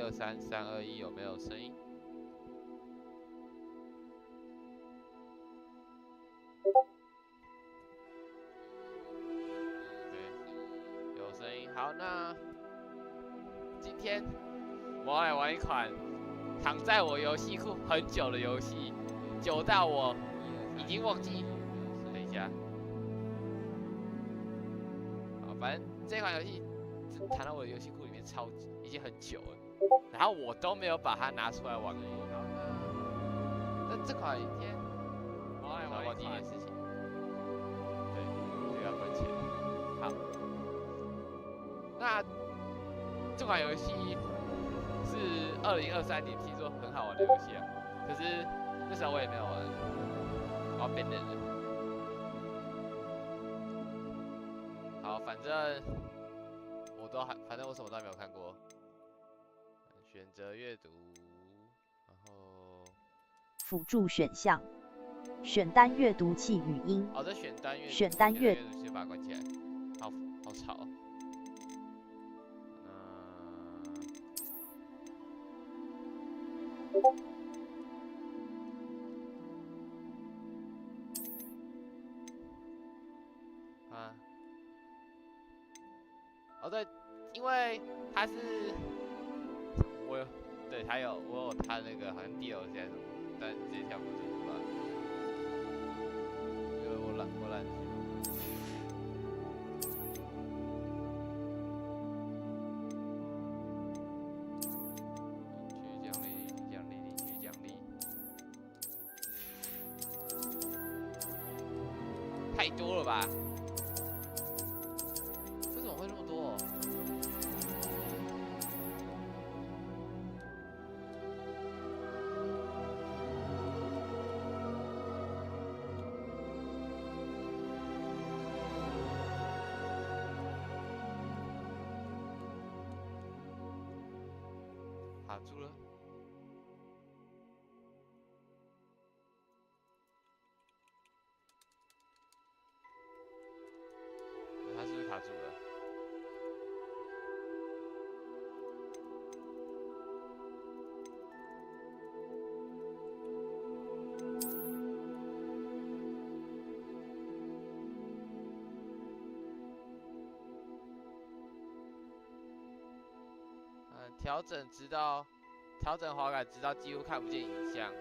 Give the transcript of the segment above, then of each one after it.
123，321，有没有声音？对，有声音。好，那今天我要来玩一款躺在我游戏库很久的游戏，久到我已经忘记。等一下，好，反正这款游戏躺到我的游戏库里面已经很久了，然后我都没有把它拿出来玩过。那这款影片，我要来玩第一件事情，对，这个要分钱。好，那这款游戏是2023年听说很好玩的游戏啊，可是那时候我也没有玩，我要变人了。好，反正我什么都还没有看过。选择阅读，然后辅助选项，选单阅读器语音。哦，这选单阅读，选单阅读器把它关起来，好吵。哦对，因为它是我有它那个好像DLC还是什么，但直接跳过去吧，因为我懒去。领取奖励，太多了吧？为什么会那么多？卡住了。它是不是卡住了？调整滑感，直到几乎看不见影像。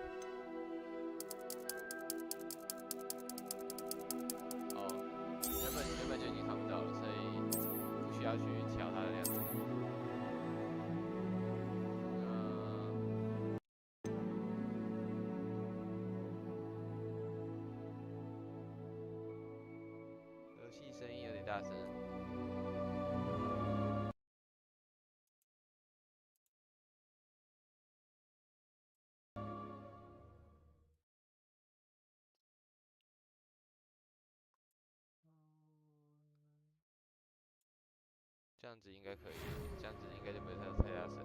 哦，原本就已经看不到了，所以不需要去调它的亮度。游戏声音有点大声。这样子应该可以，这样子应该就不会太大声了。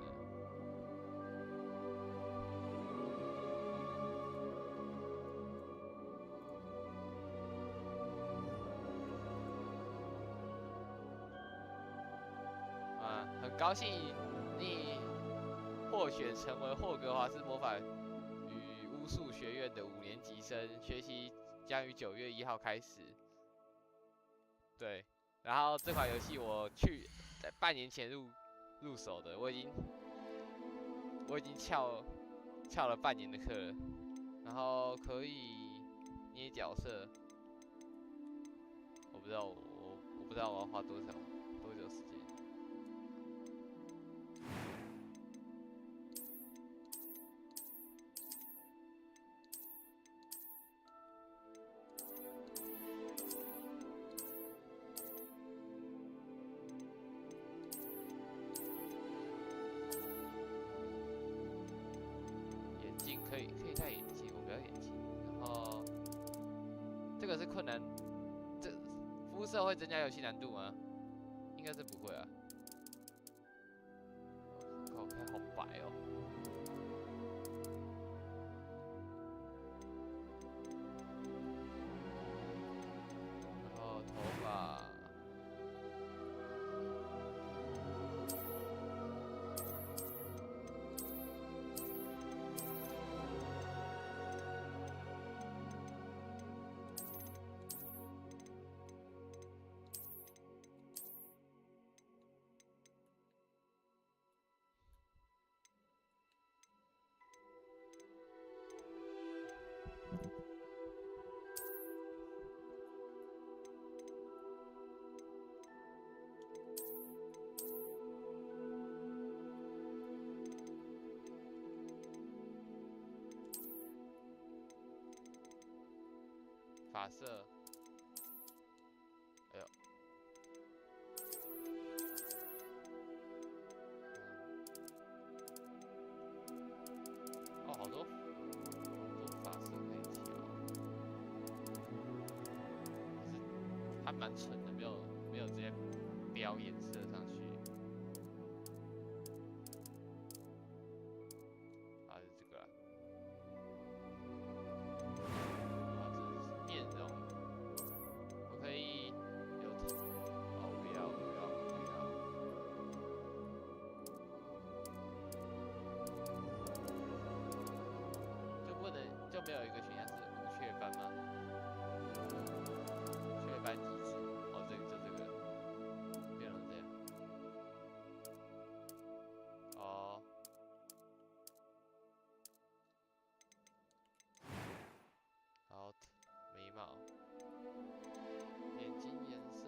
很高兴你获选成为霍格华兹魔法与巫术学院的5年级生，学习将于9月1号开始。对，然后这款游戏我在半年前入手的，我已经翘了半年的课了，然后可以捏角色，我不知道我要花多久时间。可以戴眼镜，我不要眼镜。然后这个是困难，这肤色会增加游戏难度吗？应该是不会啊。靠，看好白哦。然后头发。发射，哎呦，哦，好多发色可以调，可是它蛮蠢的，没有直接标颜色上去。啊，是这个啦。啊，这是面容，我可以有哦，不要。就没有一个选项是无雀斑吗？雀斑机制，哦，这个变成这样。哦，好，眉毛，眼睛颜色。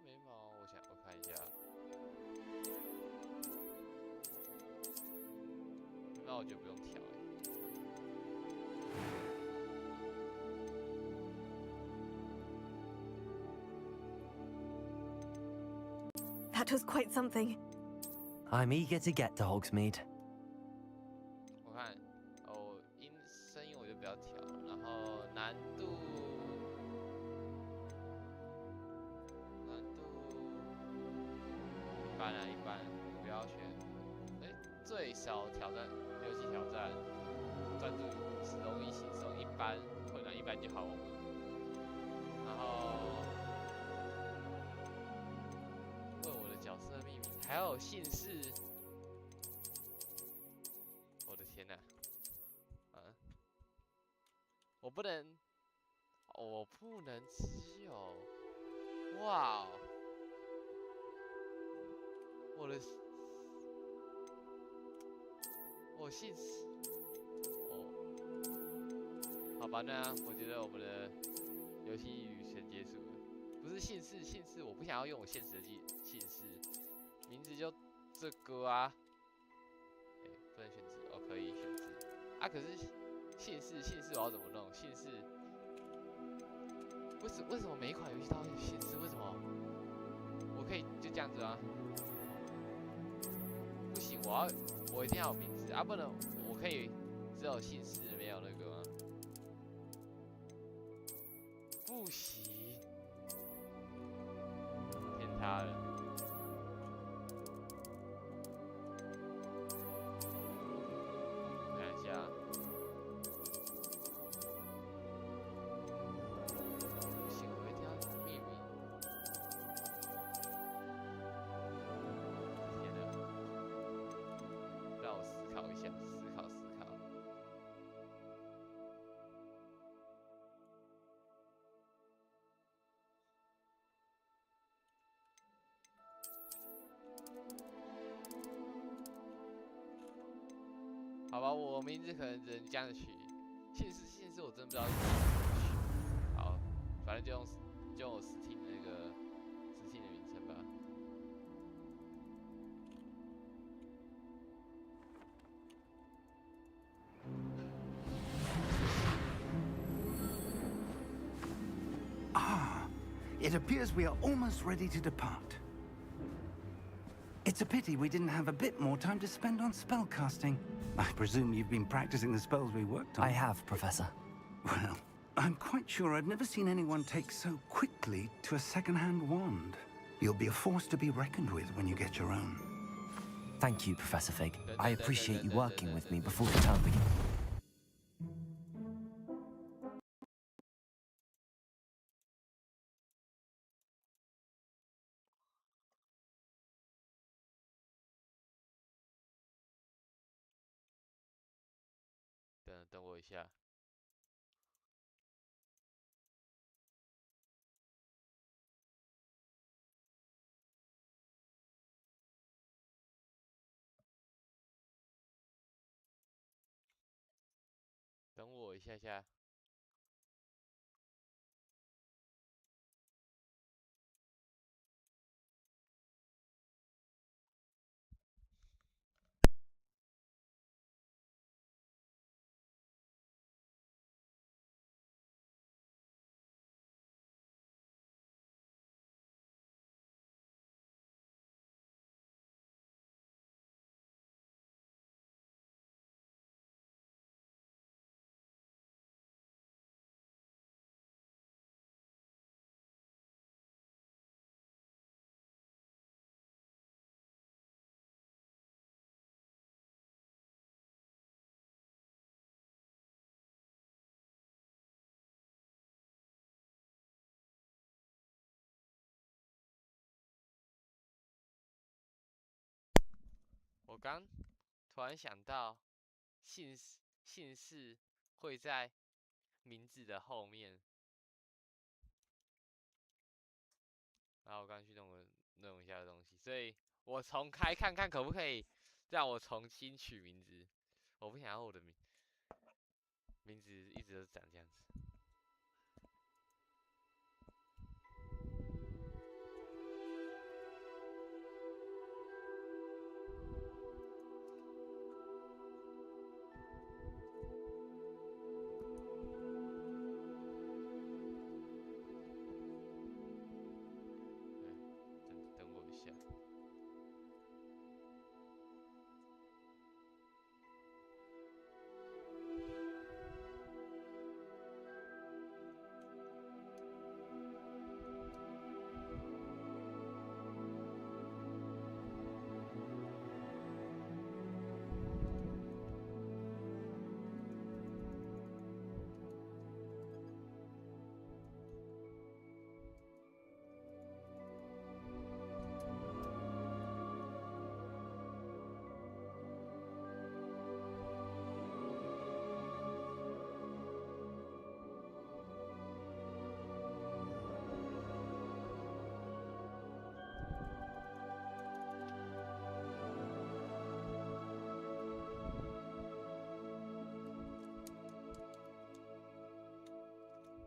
眉毛，我看一下，眉毛我觉得不用调That was quite something. I'm eager to get to Hogsmeade. 我看，哦，声音我就不要调，然后难度一般，不要选。最少挑战游戏挑战，专注使用易行松，一般困难一般就好。然后问我的角色秘密，还有姓氏。我的天哪！我不能只有，哇！我姓氏，好吧，那我觉得我们的游戏旅程结束了。不是姓氏，我不想要用我现实的姓氏，名字就这个啊。不能选字哦，可以选字啊。可是姓氏我要怎么弄？姓氏，为什么每一款游戏都要有姓氏？为什么？我可以就这样子啊？不行，我一定要有名字啊，不能我可以只有姓氏没有那个吗？不行，天塌了。看一下，不行，我一定要秘密。天哪！让我思考一下，思考。好吧，我名字可能只能这样取，姓氏我真不知道是怎么取。好，反正就用我Steam的那个Steam的名称吧。It appears we are almost ready to depart. It's a pity we didn't have a bit more time to spend on spellcasting. I presume you've been practicing the spells we worked on. I have, Professor. Well, I'm quite sure I've never seen anyone take so quickly to a second-hand wand. You'll be a force to be reckoned with when you get your own. Thank you, Professor Fig. I appreciate you working with me before the term begins. 等我一下。等我一下下。我刚突然想到，姓氏会在名字的后面，然后我刚去弄一下东西，所以我重开看看可不可以让我重新取名字。我不想要我的名字一直都长这样子。等我一下。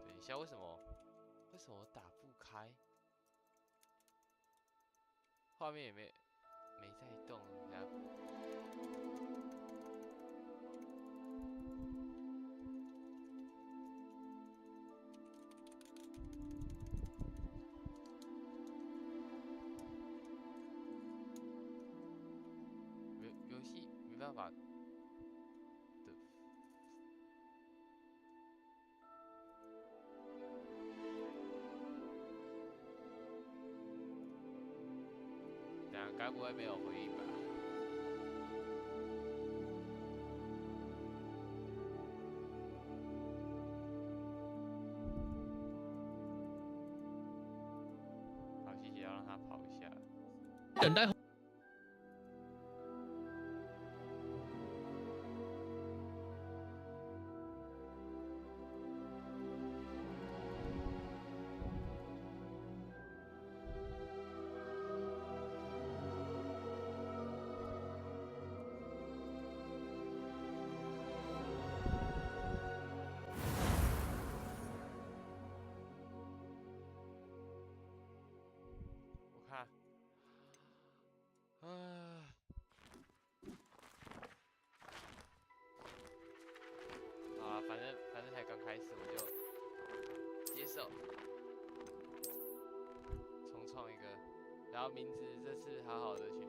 等一下，为什么我打不开？画面也没在动，然后游戏没办法的。该不会没有回应吧？好，谢谢，要让他跑一下。等待。反正才刚开始，我就接受，重创一个，然后名字这次好好的取。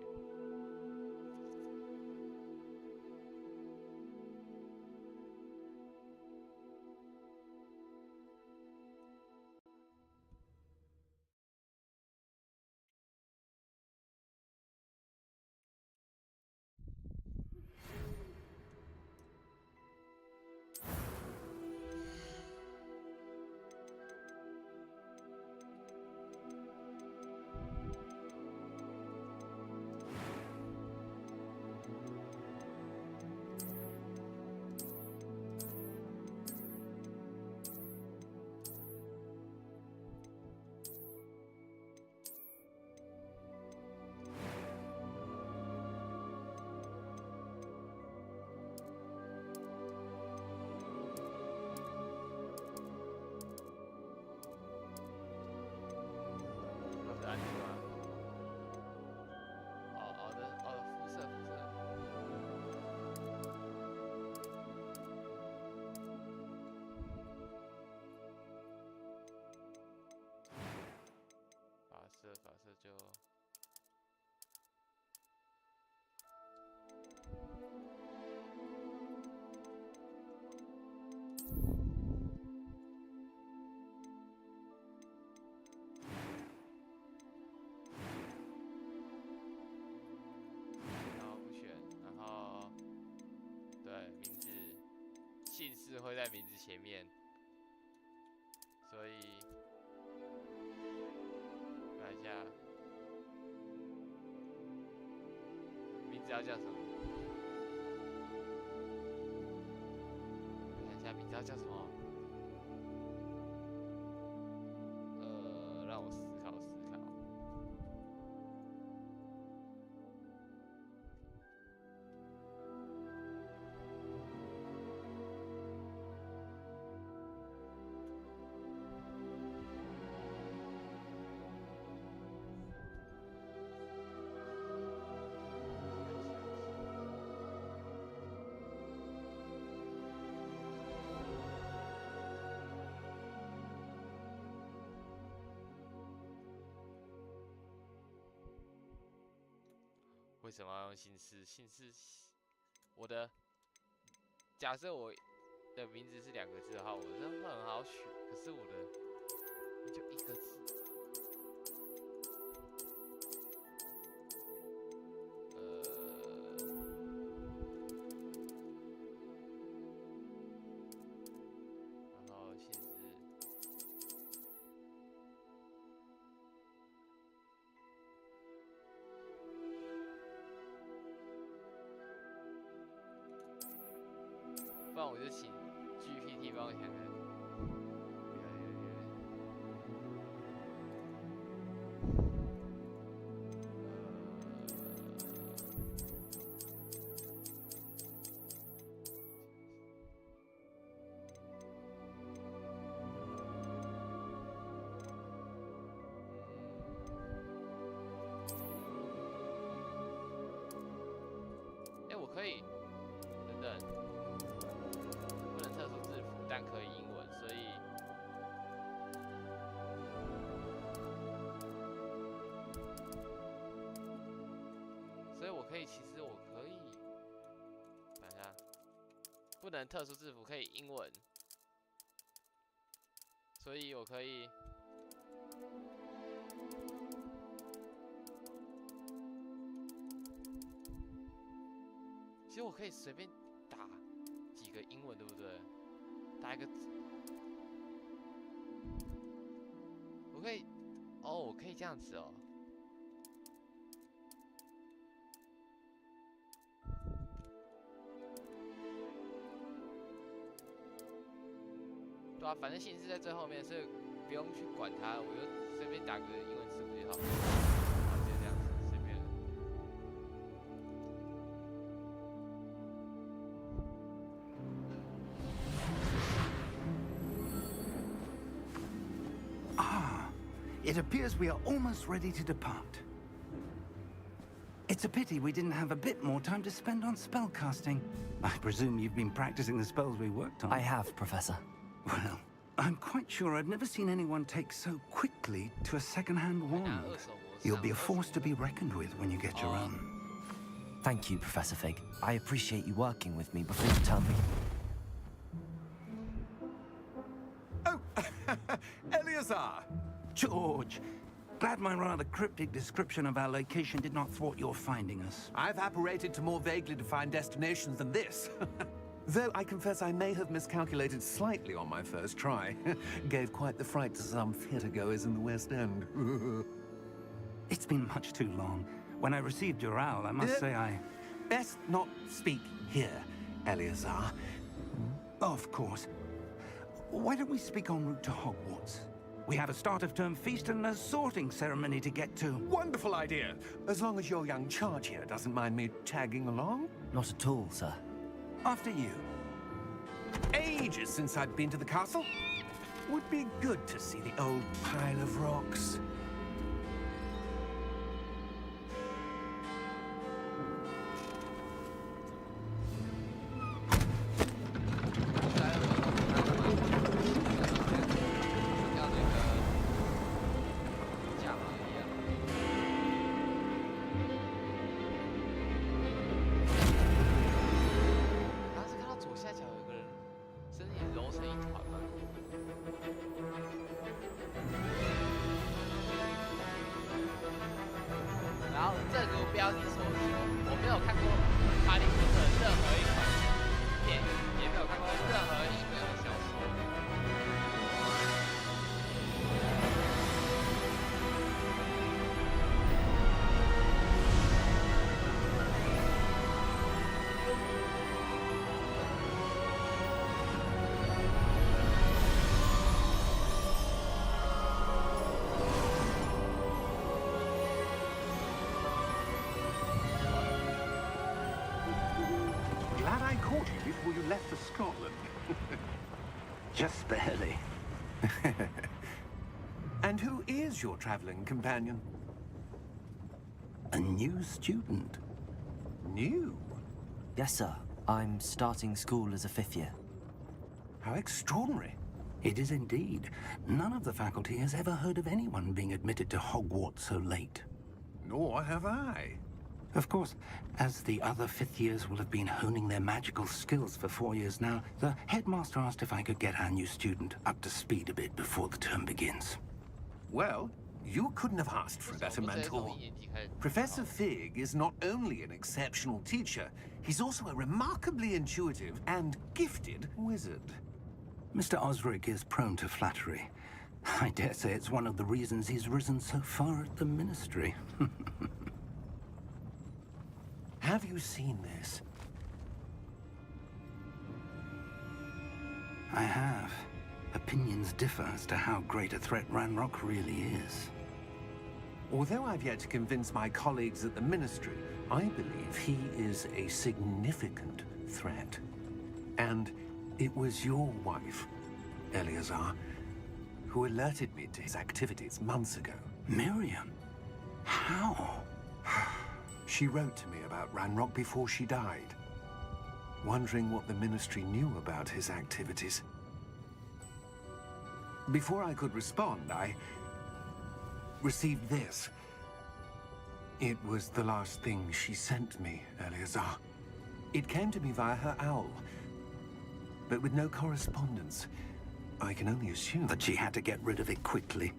姓氏会在名字前面，所以看一下名字要叫什么？看一下名字要叫什么？让我思考思考。为什么要用姓氏？姓氏，我的假设我的名字是2个字的话，我真的会很好取。可是我的就1个字。然后姓氏。不然我就请 GPT 帮我想看。我可以，等等。不能特殊字符，但可以英文，所以我可以，其实我可以，看一下，不能特殊字符可以英文，所以我可以。其实我可以随便打几个英文，对不对？打一个，我可以，我可以这样子哦。对啊，反正姓氏在最后面，所以不用去管它，我就随便打个英文字母就好。好，就这样子，随便。It appears we are almost ready to depart. It's a pity we didn't have a bit more time to spend on spellcasting. I presume you've been practicing the spells we worked on. I have, Professor. Well, I'm quite sure I've never seen anyone take so quickly to a second-hand wand. You'll be a force to be reckoned with when you get your own. Thank you, Professor Fig. I appreciate you working with me before you tell me. Oh, Eleazar! George, glad my rather cryptic description of our location did not thwart your finding us. I've apparated to more vaguely defined destinations than this. Though I confess I may have miscalculated slightly on my first try. Gave quite the fright to some theatre-goers in the West End. It's been much too long. When I received your owl, I must say I... Best not speak here, Eleazar. Of course. Why don't we speak en route to Hogwarts? We have a start-of-term feast and a sorting ceremony to get to. Wonderful idea. As long as your young charge here doesn't mind me tagging along. Not at all, sir. After you. Ages since I've been to the castle. Would be good to see the old pile of rocks. caught you before you left for Scotland. Just barely. And who is your traveling companion? A new student. New? Yes, sir. I'm starting school as a 5th year. How extraordinary. It is indeed. None of the faculty has ever heard of anyone being admitted to Hogwarts so late. Nor have I. Of course, as the other 5th years will have been honing their magical skills for 4 years now, the headmaster asked if I could get our new student up to speed a bit before the term begins. Well, you couldn't have asked for a better mentor. Professor Fig is not only an exceptional teacher, he's also a remarkably intuitive and gifted wizard. Mr. Osric is prone to flattery. I dare say it's one of the reasons he's risen so far at the Ministry. Have you seen this? I have. Opinions differ as to how great a threat Ranrock really is. Although I've yet to convince my colleagues at the Ministry, I believe he is a significant threat. And it was your wife, Eleazar, who alerted me to his activities months ago. Miriam? How? She wrote to me about Ranrock before she died, wondering what the Ministry knew about his activities. Before I could respond, I received this. It was the last thing she sent me, Eleazar. It came to me via her owl, but with no correspondence. I can only assume That she had to get rid of it quickly,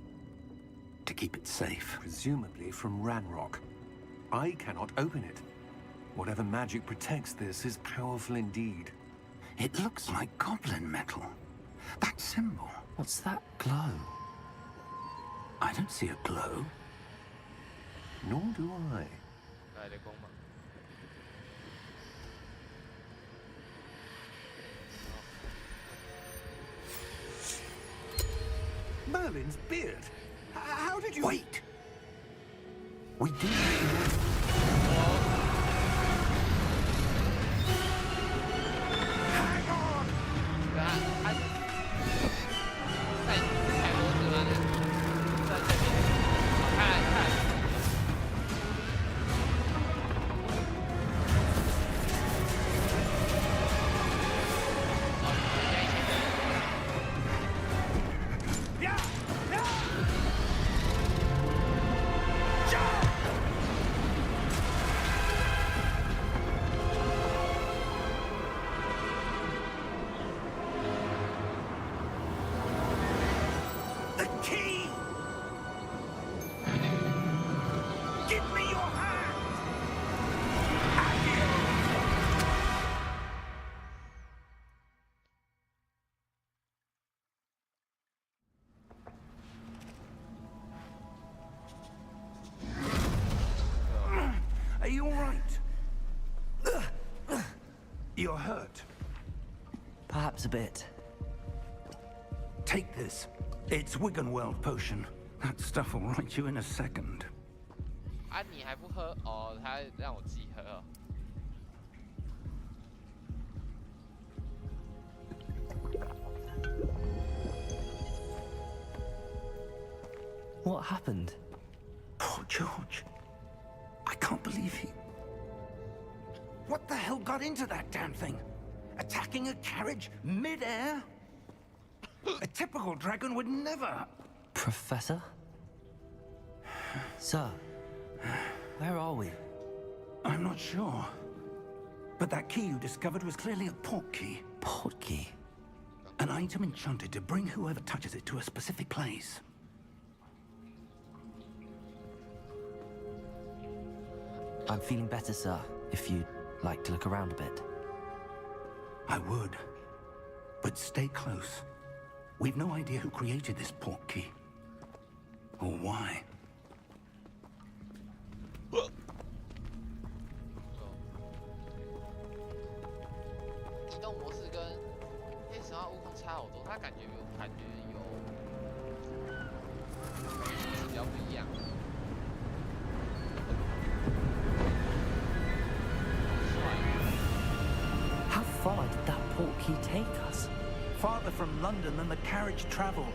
to keep it safe. presumably from Ranrock. I cannot open it. Whatever magic protects this is powerful indeed. It looks like goblin metal. That symbol. What's that glow? I don't see a glow. Nor do I. 来的光芒。 Merlin's beard. How did you... Wait! We do. Hang on! 对啊，他是在踩螺子吗？在这边，看。The key! Give me your hand! Are you all right? You're hurt. Perhaps a bit. Take this. It's Wiggenweld potion. That stuff will right you in a second. 啊，你还不喝？哦，他让我自己喝哦。 What happened? Poor George. I can't believe he... What the hell got into that damn thing? Attacking a carriage mid-air? A typical dragon would never... Professor? Sir, where are we? I'm not sure. But that key you discovered was clearly a port key. Port key? An item enchanted to bring whoever touches it to a specific place. I'm feeling better, sir, if you'd like to look around a bit. I would. But stay close. We've no idea who created this port key. Or why. 移动模式跟黑神话悟空差好多，它感觉有比较不一样。How far did that portkey take us? Farther from London than the carriage travelled.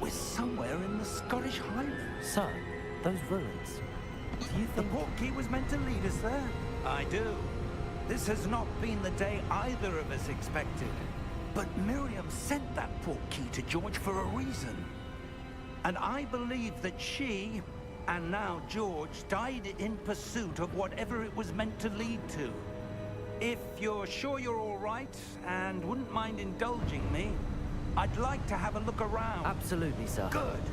We're somewhere in the Scottish Highlands. Sir, those ruins. Do you The think... portkey was meant to lead us there? I do. This has not been the day either of us expected. But Miriam sent that portkey to George for a reason. And I believe that she, and now George, died in pursuit of whatever it was meant to lead to. If you're sure you're all right, and wouldn't mind indulging me, I'd like to have a look around. Absolutely, sir. Good.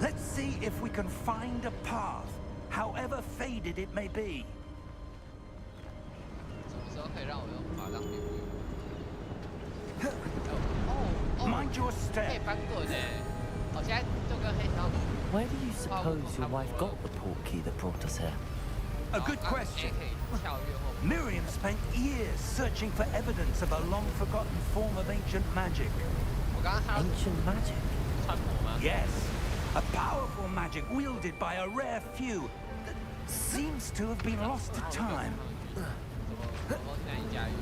Let's see if we can find a path, however faded it may be. 什么时候可以让我用法杖溜？ Mind your 可以 step. 翻滚诶！我现在就跟黑条。 Where do you suppose your wife got the portkey that brought us here? A good 可 question. 以跳跃后。 Miriam spent years searching for evidence of a long-forgotten form of ancient magic. 我刚刚看到 Ancient magic? 穿模吗？ Yes, a powerful magic wielded by a rare few that seems to have been lost to time. 怎么难以驾驭？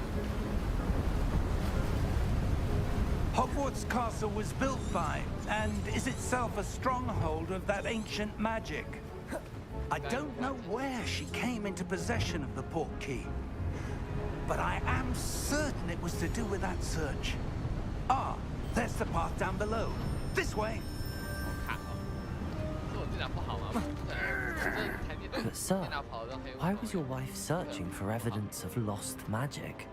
Hogwarts Castle was built by, and is itself a stronghold of that ancient magic. I don't know where she came into possession of the portkey, but I am certain it was to do with that search. Ah, there's the path down below. This way. 好卡哦！是我电脑不好吗？这台电 But sir, 脑跑得都黑。 why was your wife searching for evidence of lost magic?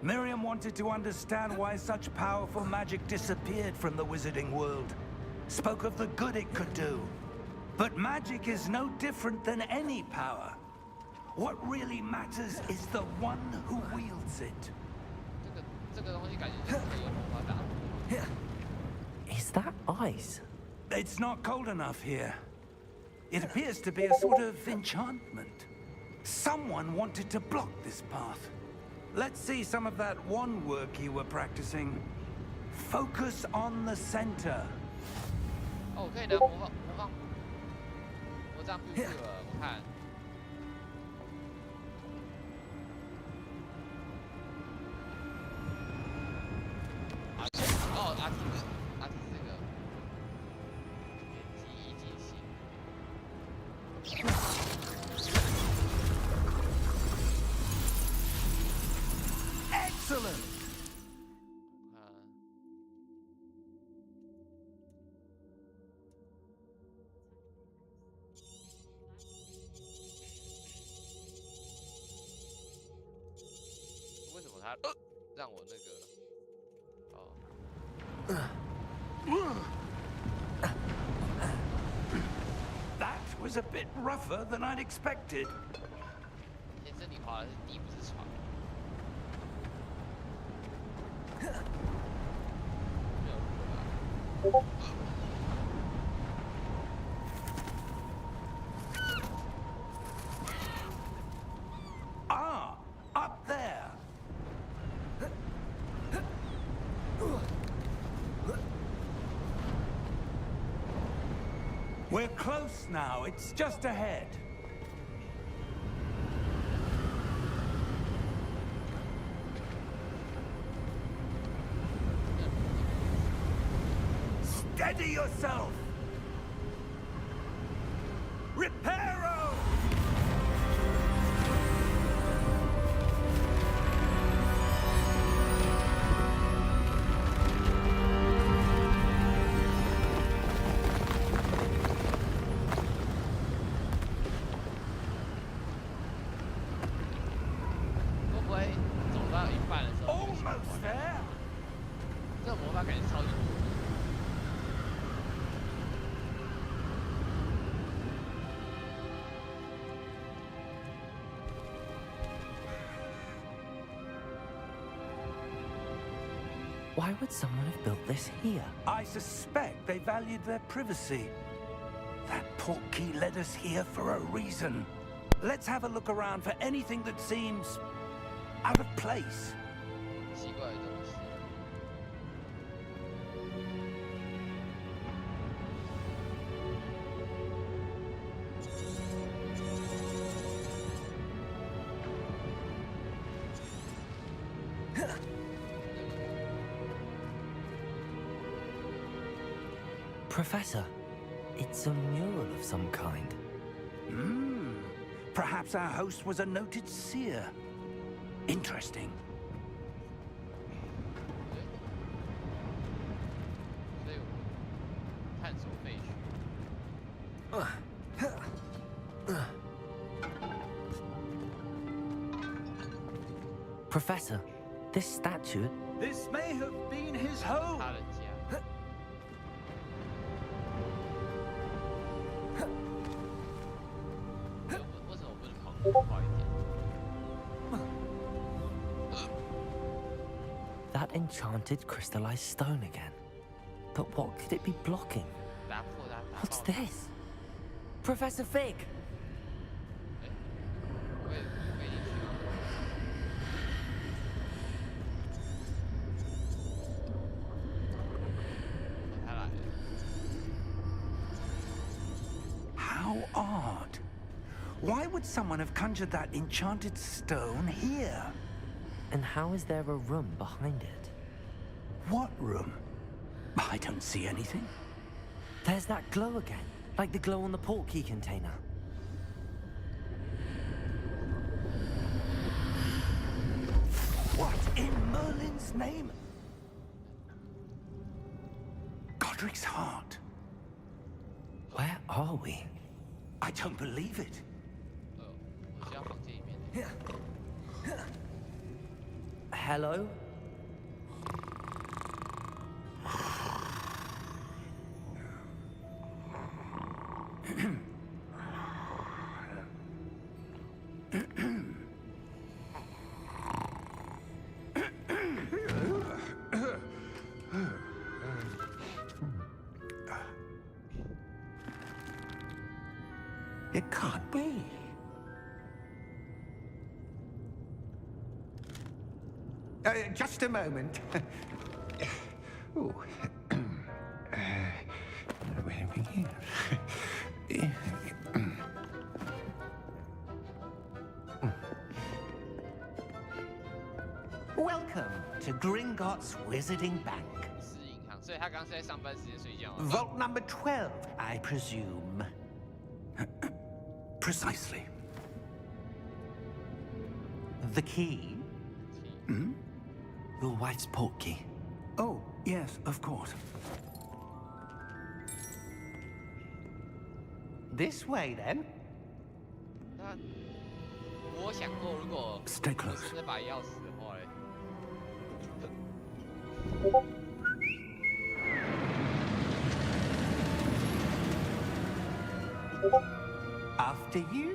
Miriam wanted to understand why such powerful magic disappeared from the wizarding world. Spoke of the good it could do. But magic is no different than any power. What really matters is the one who wields it. 这个东西感觉就是可以用魔法打破。 Is that ice? It's not cold enough here. It appears to be a sort of enchantment. Someone wanted to block this path. Let's see some of that wand work you were practicing. Focus on the center. 哦，我可以拿魔杖 biu 了，我看。哦，阿提这个记忆进行。 Excellent. 为什么他让我那个？哦。 That was a bit rougher than I'd expected. 先生，你滑的是地，不是床。没有路吧？ Ah, up there. We're close now. It's just ahead. Steady yourself. Reparo! Almost there. 这个魔法感觉超级。 Why would someone have built this here? I suspect they valued their privacy. That portkey led us here for a reason. Let's have a look around for anything that seems out of place. 奇怪的东西。Professor, it's a mural of some kind. Perhaps our host was a noted seer. Interesting. 所以探索废墟。Professor, this statue. This may have been his home. 他人家。为什么不能跑得快一点？ That enchanted crystallized stone again. But what could it be blocking? 打破它，打 What's 爆。 this? Professor Fig! 哎，可以进去吗？他来了。 How odd. Why would someone have conjured that enchanted stone here? And how is there a room behind it? What room? I don't see anything. There's that glow again, like the glow on the portkey container. What in Merlin's name? Godric's heart. Where are we? I don't believe it. 我需要房间里面。 Hello? It can't be. Just a moment. Ooh. Where are we here? Welcome to Gringotts Wizarding Bank. 是银行，所以他刚刚是在上班时间睡觉。 Vault number 12, I presume. Precisely. The key? Your wife's portkey. Oh, yes, of course. This way, then. 那我想过，如果 Stay 不 close. 是那把钥匙的话嘞， After you.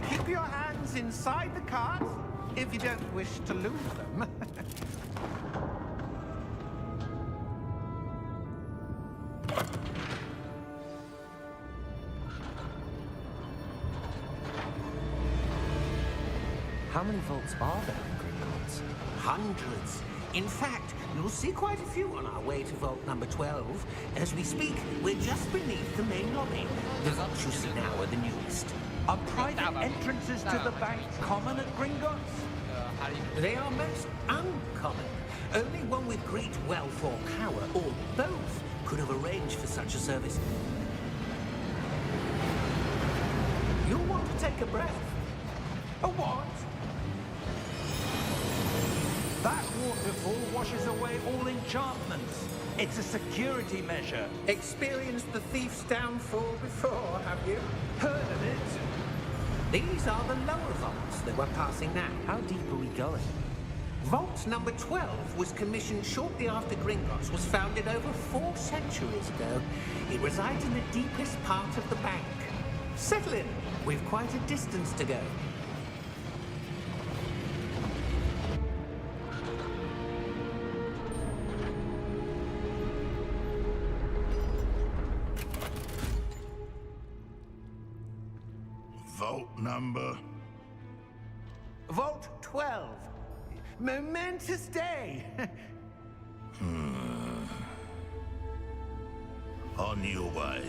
Keep your hands inside the cart if you don't wish to lose them. How many vaults are there in Gringotts? Hundreds. In fact, you'll see quite a few on our way to vault number 12. As we speak, we're just beneath the main lobby. The vaults you see now are the newest. Are private entrances to the bank common at Gringotts? 哈利 They are most uncommon. Only one with great wealth or power, or both, could have arranged for such a service. You'll want to take a breath. A what? That waterfall washes away all enchantments. It's a security measure. Experienced the thief's downfall before, have you? Heard of it? These are the lower vaults that we're passing now. How deep are we going? Vault number 12 was commissioned shortly after Gringotts was founded over 4 centuries ago. It resides in the deepest part of the bank. Settle in. We've quite a distance to go. Vault number. Vault 12. Momentous day. On your way.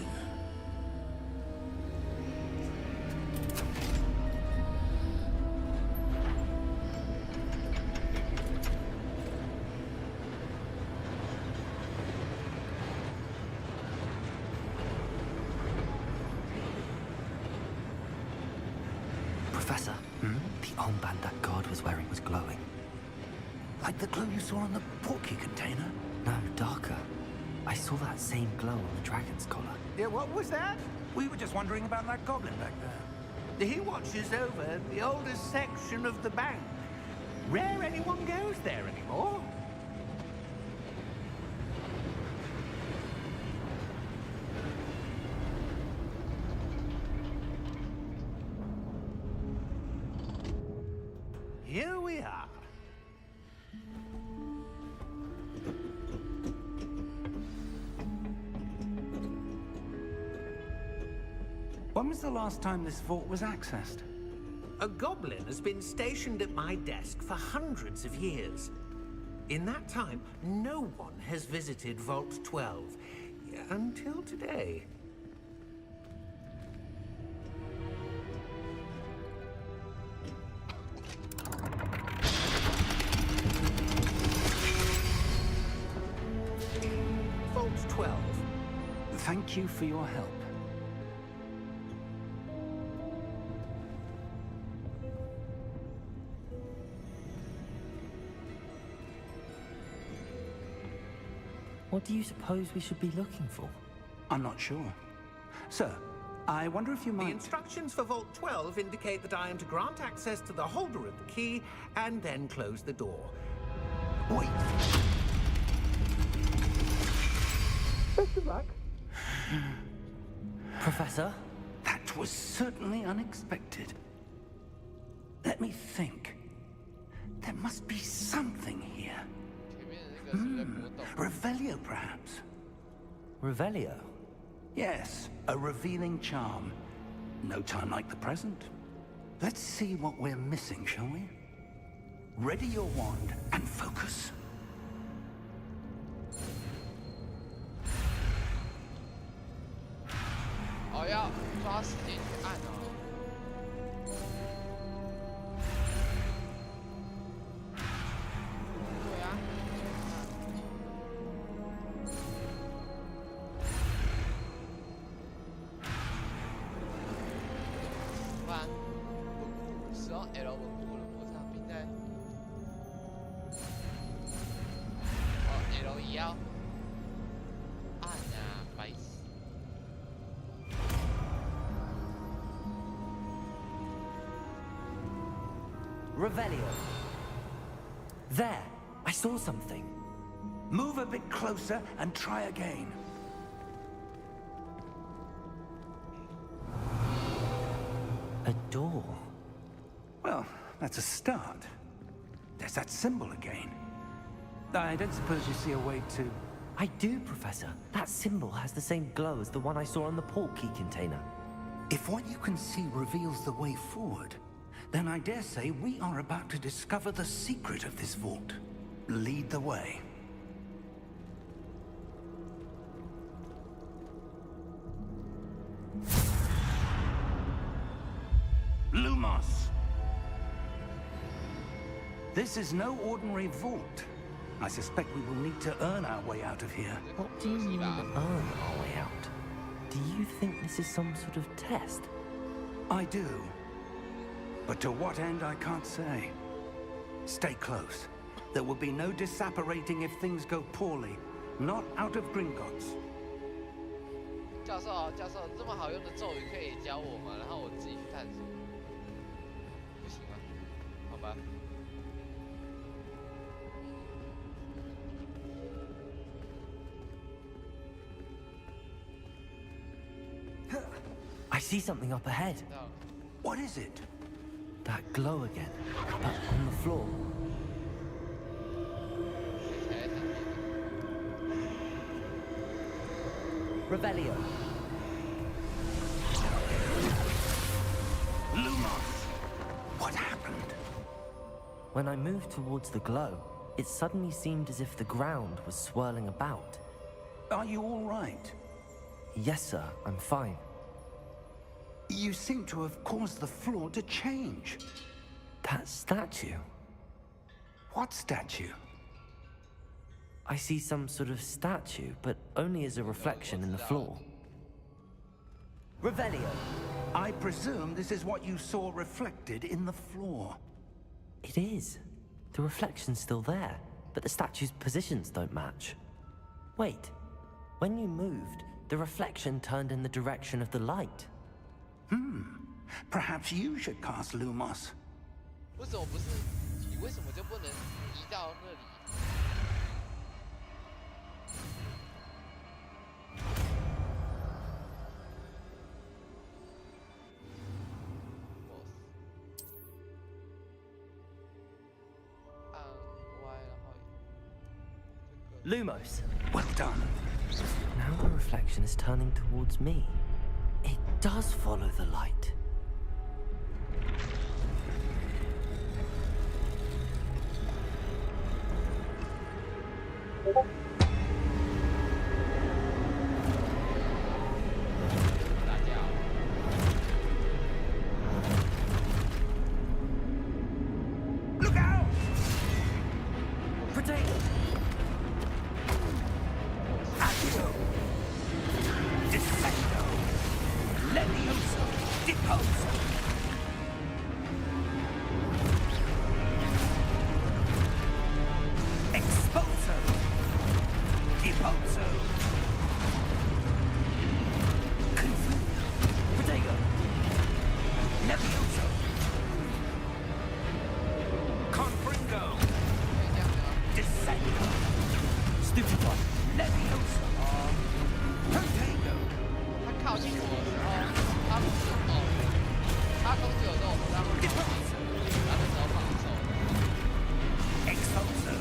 Professor, the armband that guard was wearing was glowing. Like the glow you saw on the porky container? No, darker. I saw that same glow on the dragon's collar. Yeah, what was that? We were just wondering about that goblin back there. He watches over the oldest section of the bank. Rare anyone goes there anymore. Here we are. When was the last time this vault was accessed? A goblin has been stationed at my desk for hundreds of years. In that time, no one has visited Vault 12. Until today. Vault 12. Thank you for your help. What do you suppose we should be looking for? I'm not sure. Sir, I wonder if you The might... instructions for Vault 12 indicate that I am to grant access to the holder of the key and then close the door. Wait! Best of luck. Professor? That was certainly unexpected. Let me think. There must be something here. Revelio, perhaps? Revelio? Yes, a revealing charm. No time like the present. Let's see what we're missing, shall we? Ready your wand and focus. Oh, 要抓时间去按哦。对啊。不然，文物使用 L 文物的魔杖，并在L 也要按啊，白死。 Revelio. There! I saw something. Move a bit closer and try again. A door. Well, that's a start. There's that symbol again. I don't suppose you see a way to... I do, Professor. That symbol has the same glow as the one I saw on the port key container. If what you can see reveals the way forward, then I dare say we are about to discover the secret of this vault. Lead the way. Lumos! This is no ordinary vault. I suspect we will need to earn our way out of here. What do you mean, earn our way out? Do you think this is some sort of test? I do. But to what end, I can't say. Stay close. There will be no disapparating if things go poorly. Not out of Gringotts. 教授，这么好用的咒语可以教我吗？然后我自己去探索，不行吗？好吧。 I see something up ahead. What is it? That glow again, but on the floor. Revelio. Lumos! What happened? When I moved towards the glow, it suddenly seemed as if the ground was swirling about. Are you all right? Yes, sir, I'm fine. You seem to have caused the floor to change. That statue? What statue? I see some sort of statue, but only as a reflection in the floor. Revelio. I presume this is what you saw reflected in the floor. It is. The reflection's still there, but the statue's positions don't match. Wait. When you moved, the reflection turned in the direction of the light. Perhaps you should cast Lumos. 为什么不是？你为什么就不能移到那里？Lumos. Well done. Now the reflection is turning towards me. It does follow the light. Look out! Protect! Accio! Descendo! Levioso! Deposo! Exposo! Deposo! Confuso! Protego! Levioso! Confringo! Descendo! Stupefy! Levioso! Protego! 他靠近我的时候，他不是他攻击我的时候，我让他跑，他那时候跑走。Exposo!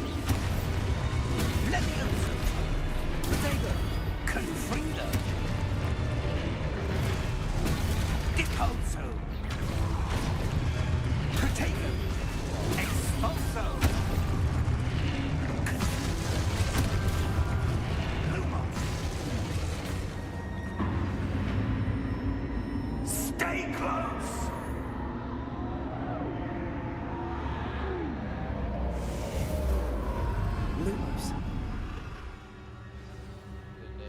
Levioso! Protego! Confringo! Deposo! Protego! Expulso! Lumos! Stay close! Lumos. 对不对？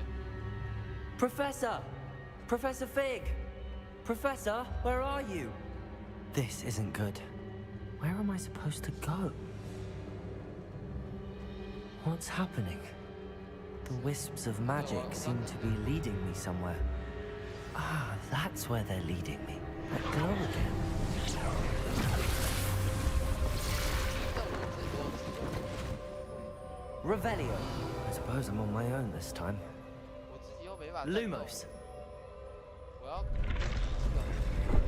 Professor! Professor Fig! Professor, where are you? This isn't good. Where am I supposed to go? What's happening? The wisps of magic seem to be leading me somewhere. Ah, that's where they're leading me. That glow again. Revelio. I suppose I'm on my own this time. 我自己又没法战斗。 Lumos. 我要跟这个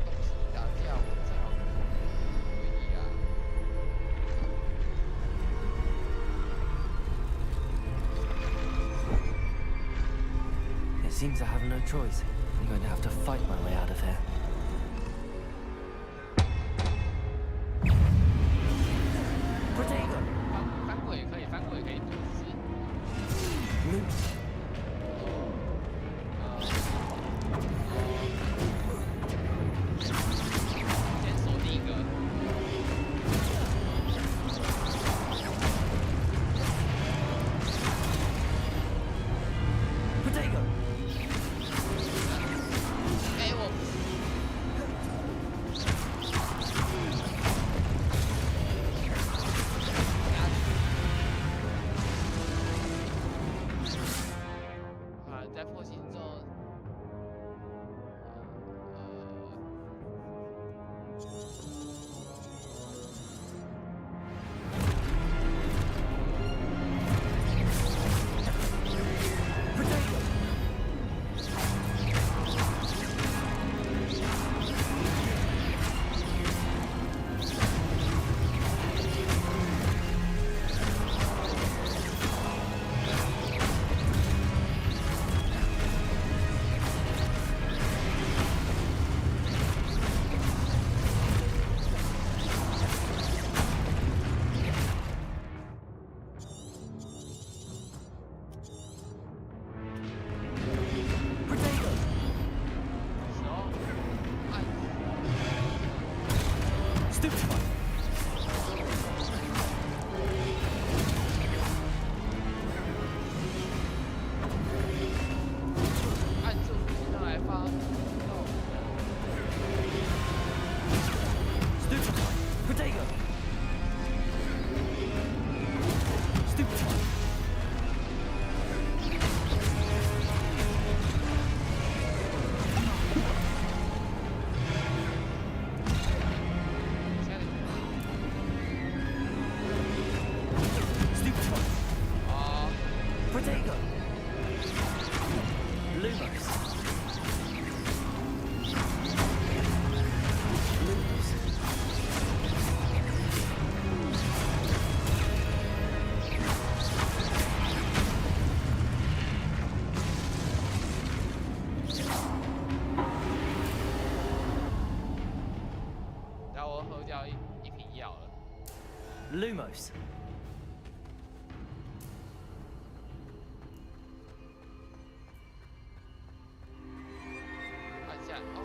东西打架，我最好回你啊！ It seems I have no choice. I'm going to have to fight my way out of here. Protego! 翻过也可以，翻过也可以，只是 Lumos. 先锁定一个。 Protego! 哎，我啊，在破行中， Lumos. 按下哦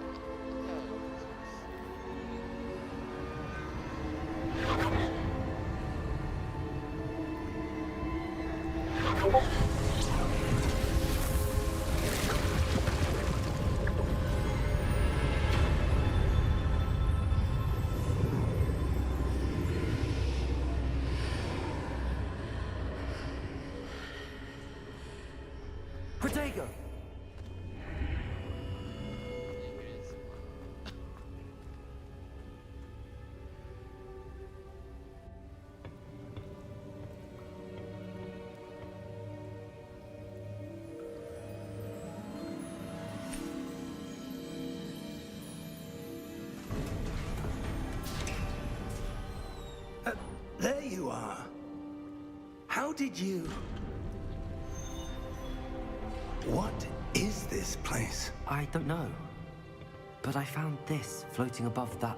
，Protego! 里面什么？ There you are. How did you... What is this place? I don't know. But I found this floating above that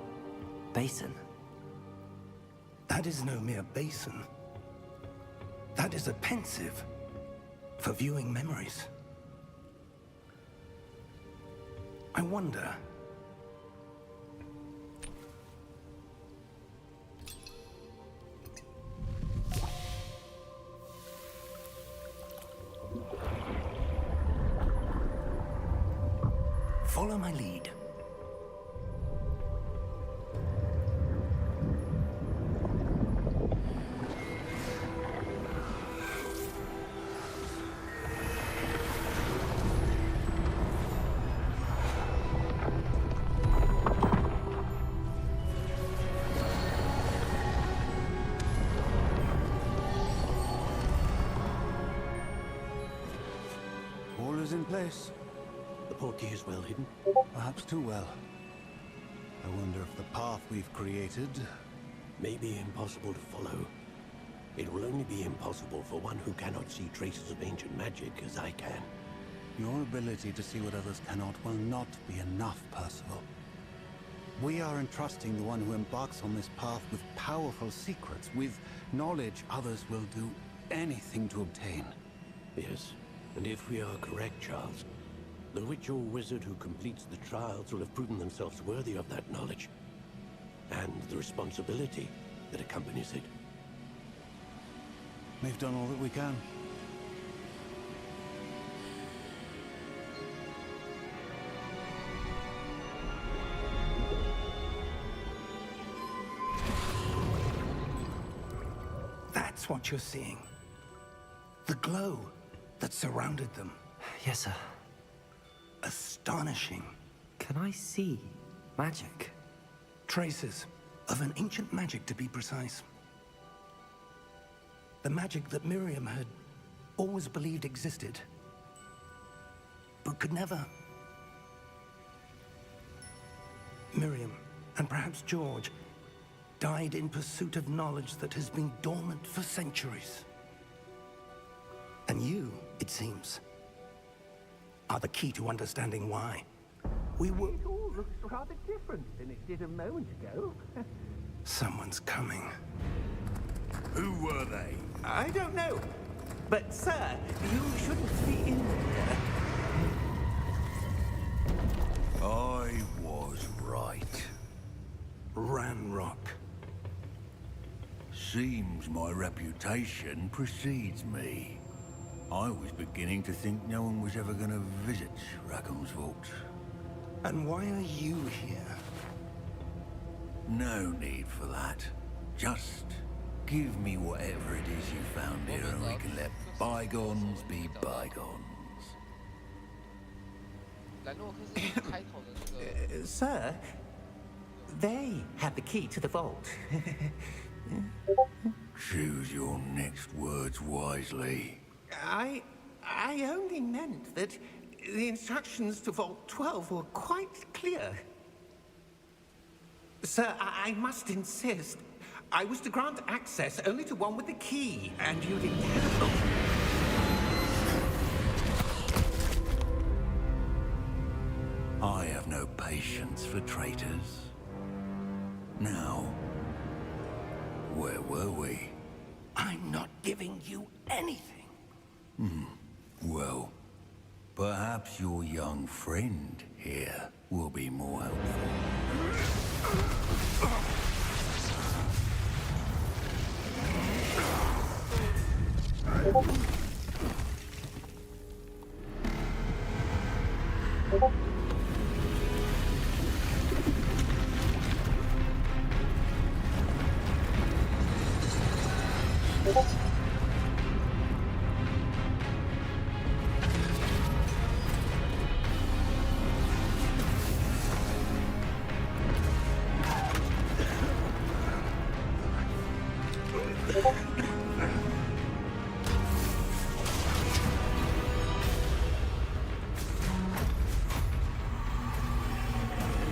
basin. That is no mere basin. That is a pensive for viewing memories. I wonder... Follow my lead. All is in place. The portkey is well hidden. Perhaps too well. I wonder if the path we've created... May be impossible to follow. It will only be impossible for one who cannot see traces of ancient magic as I can. Your ability to see what others cannot will not be enough, Percival. We are entrusting the one who embarks on this path with powerful secrets, with knowledge others will do anything to obtain. Yes, and if we are correct, Charles, the witch or wizard who completes the trials will have proven themselves worthy of that knowledge, and the responsibility that accompanies it. We've done all that we can. That's what you're seeing. The glow that surrounded them. Yes, sir. Astonishing. Can I see magic? Traces of an ancient magic, to be precise. The magic that Miriam had always believed existed, but could never. Miriam, and perhaps George, died in pursuit of knowledge that has been dormant for centuries. And you, it seems, are the key to understanding why. We were... It all looks rather different than it did a moment ago. Someone's coming. Who were they? I don't know. But, sir, you shouldn't be in there. I was right. Ranrock. Seems my reputation precedes me. I was beginning to think no one was ever going to visit Rackham's vault. And why are you here? No need for that. Just give me whatever it is you found here and we can let bygones be bygones. 兰诺克是开头的那个 Sir, they have the key to the vault. Choose your next words wisely. I only meant that the instructions to Vault 12 were quite clear. Sir, I must insist. I was to grant access only to one with the key, and you didn't have them. I have no patience for traitors. Now, Where were we? I'm not giving you anything. Well, perhaps your young friend here will be more helpful.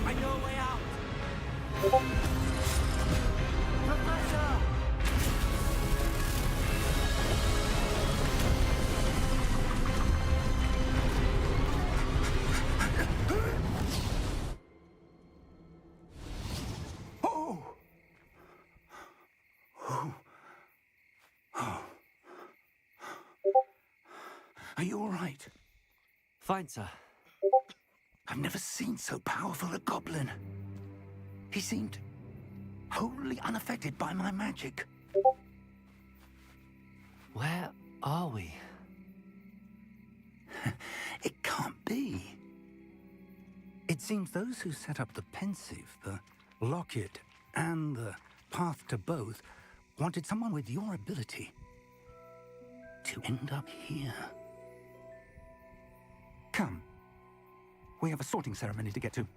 I know a way out. Are you all right? Fine, sir. I've never seen so powerful a goblin. He seemed wholly unaffected by my magic. Where are we? It can't be. It seems those who set up the pensive, the locket, and the path to both wanted someone with your ability to end up here. Come. We have a sorting ceremony to get to.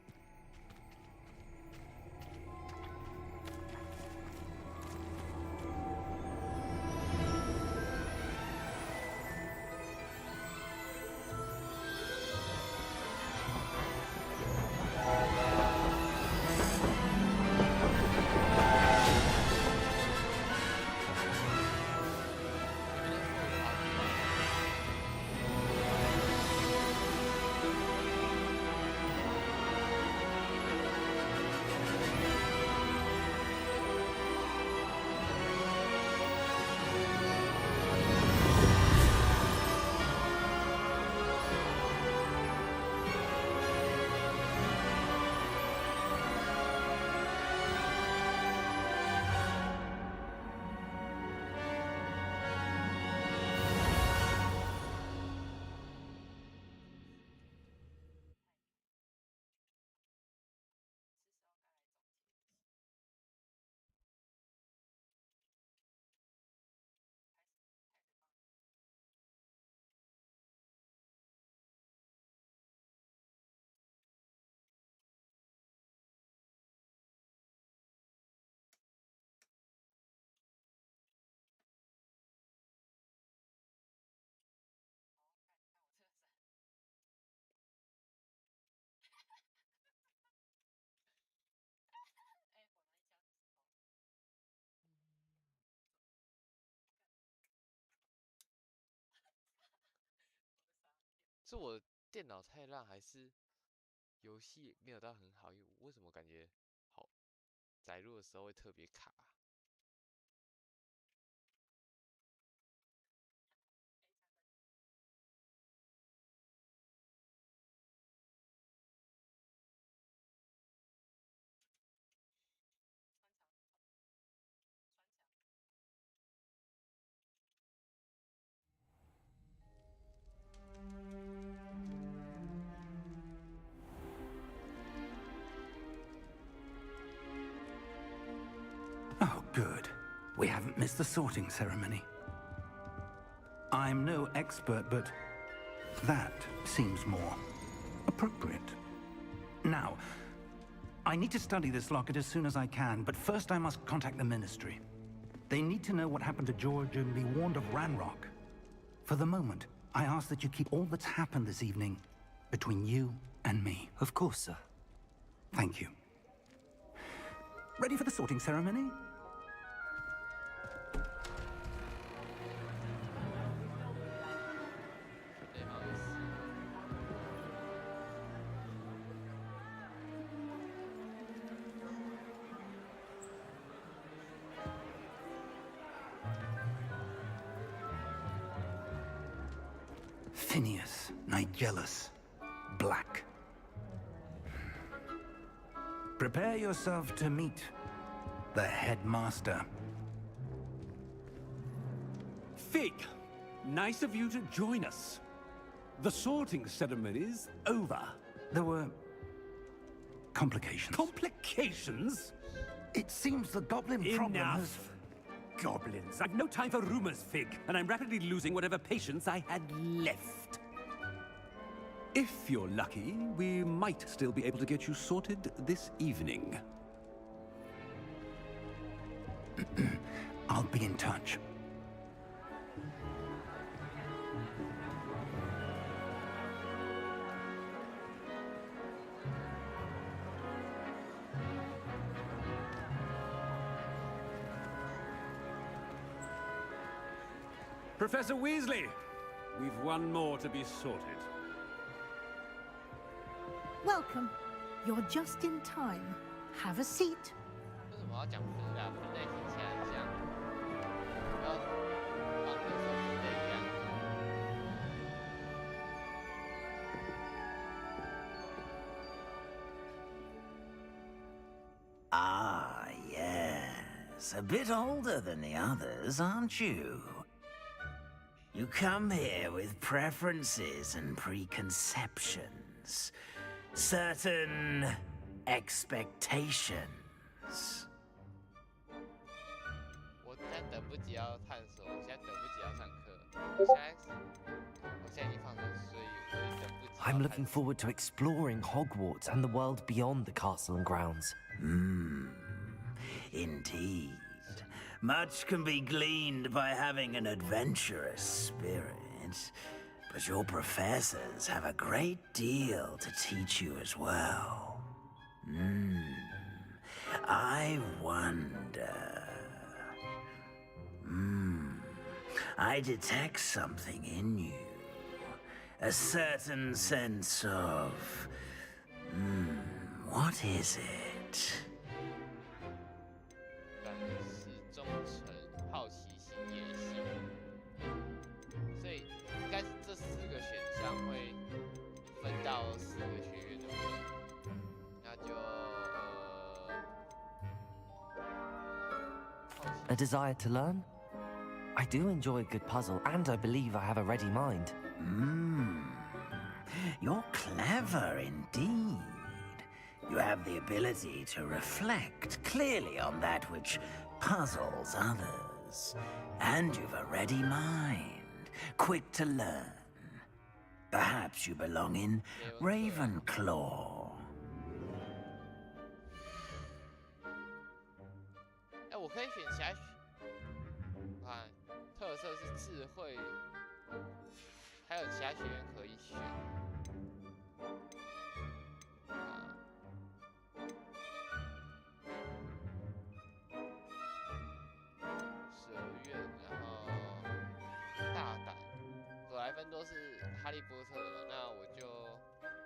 是我电脑太烂，还是游戏没有到很好？因为为什么感觉好载入的时候会特别卡？Oh, good. We haven't missed the sorting ceremony. I'm no expert, but that seems more appropriate. Now, I need to study this locket as soon as I can, but first I must contact the Ministry. They need to know what happened to George and be warned of Ranrock. For the moment, I ask that you keep all that's happened this evening between you and me. Of course, sir. Thank you. Ready for the sorting ceremony? Phineas, Nigellus, Black. Prepare yourself to meet the headmaster. Fig, nice of you to join us. The sorting ceremony's over. There were complications. Complications? It seems the goblin problem has... Enough. Goblins. I've no time for rumors, Fig, and I'm rapidly losing whatever patience I had left. If you're lucky, we might still be able to get you sorted this evening. I'll be in touch. Professor Weasley, we've one more to be sorted. Welcome. You're just in time. Have a seat. 为什么要讲分啊？分类听起来很像要往的时候分类一样。Ah, yes. A bit older than the others, aren't you? You come here with preferences and preconceptions. Certain expectations. 我现在等不及要探索，我现在等不及要上课，我现在已经放松，所以我已经等不及。I'm looking forward to exploring Hogwarts and the world beyond the castle and grounds. Indeed. Much can be gleaned by having an adventurous spirit, but your professors have a great deal to teach you as well. I wonder... I detect something in you. A certain sense of... what is it? 但是忠诚、好奇心、野心，所以应该是这4个选项会分到4个学院的，那就A desire to learn? I do enjoy a good puzzle, and I believe I have a ready mind. You're clever indeed. You have the ability to reflect clearly on that which puzzles others. And you've a ready mind, quick to learn. Perhaps you belong in Ravenclaw. 我可以选其他，看特色是智慧，还有其他学院可以选。12院，然后大胆，格莱芬多是哈利波特的嘛，那我就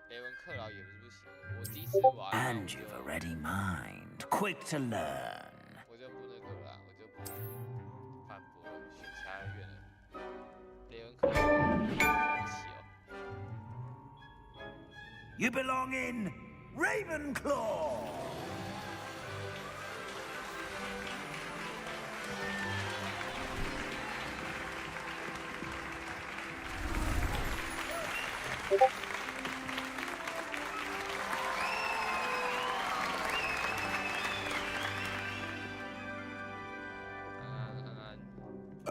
雷文克劳也不行，我第一次玩。And you've a ready mind, quick to learn. 我就不那个了，我就不反驳选其他院了。雷文克劳，对不起哦。You belong in Ravenclaw.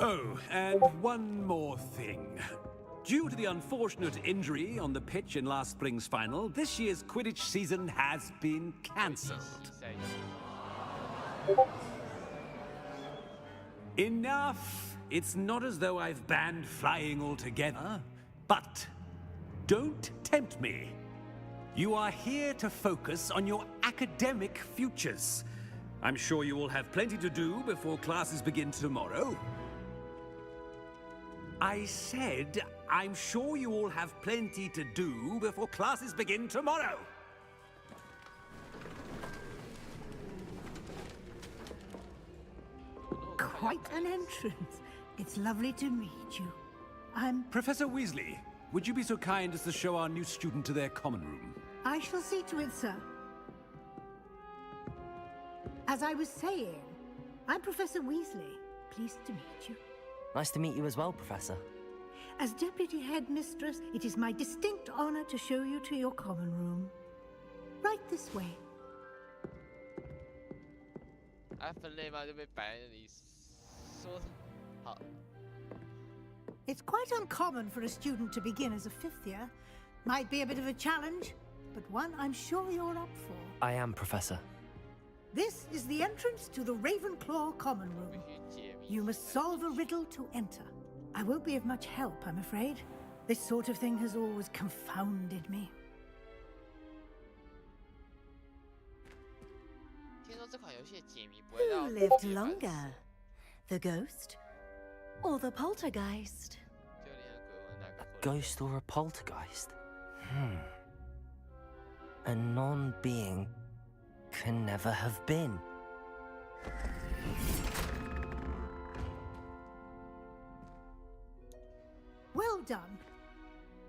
Oh, and one more thing. Due to the unfortunate injury on the pitch in last spring's final, this year's Quidditch season has been cancelled. Enough! It's not as though I've banned flying altogether, but don't tempt me. You are here to focus on your academic futures. I'm sure you will have plenty to do before classes begin tomorrow. I said, I'm sure you all have plenty to do before classes begin tomorrow. Quite an entrance. It's lovely to meet you. I'm... Professor Weasley, would you be so kind as to show our new student to their common room? I shall see to it, sir. As I was saying, I'm Professor Weasley. Pleased to meet you. Nice to meet you as well, Professor. As Deputy Headmistress, it is my distinct honor to show you to your common room. Right this way. 分类嘛就被摆在那里说好。It's quite uncommon for a student to begin as a 5th year. Might be a bit of a challenge, but one I'm sure you're up for. I am, Professor. This is the entrance to the Ravenclaw common room. You must solve a riddle to enter. I won't be of much help, I'm afraid. This sort of thing has always confounded me. 听说这款游戏的解谜不会让 Who lived longer? The ghost or the poltergeist? A ghost or a poltergeist? A non-being can never have been. Well done.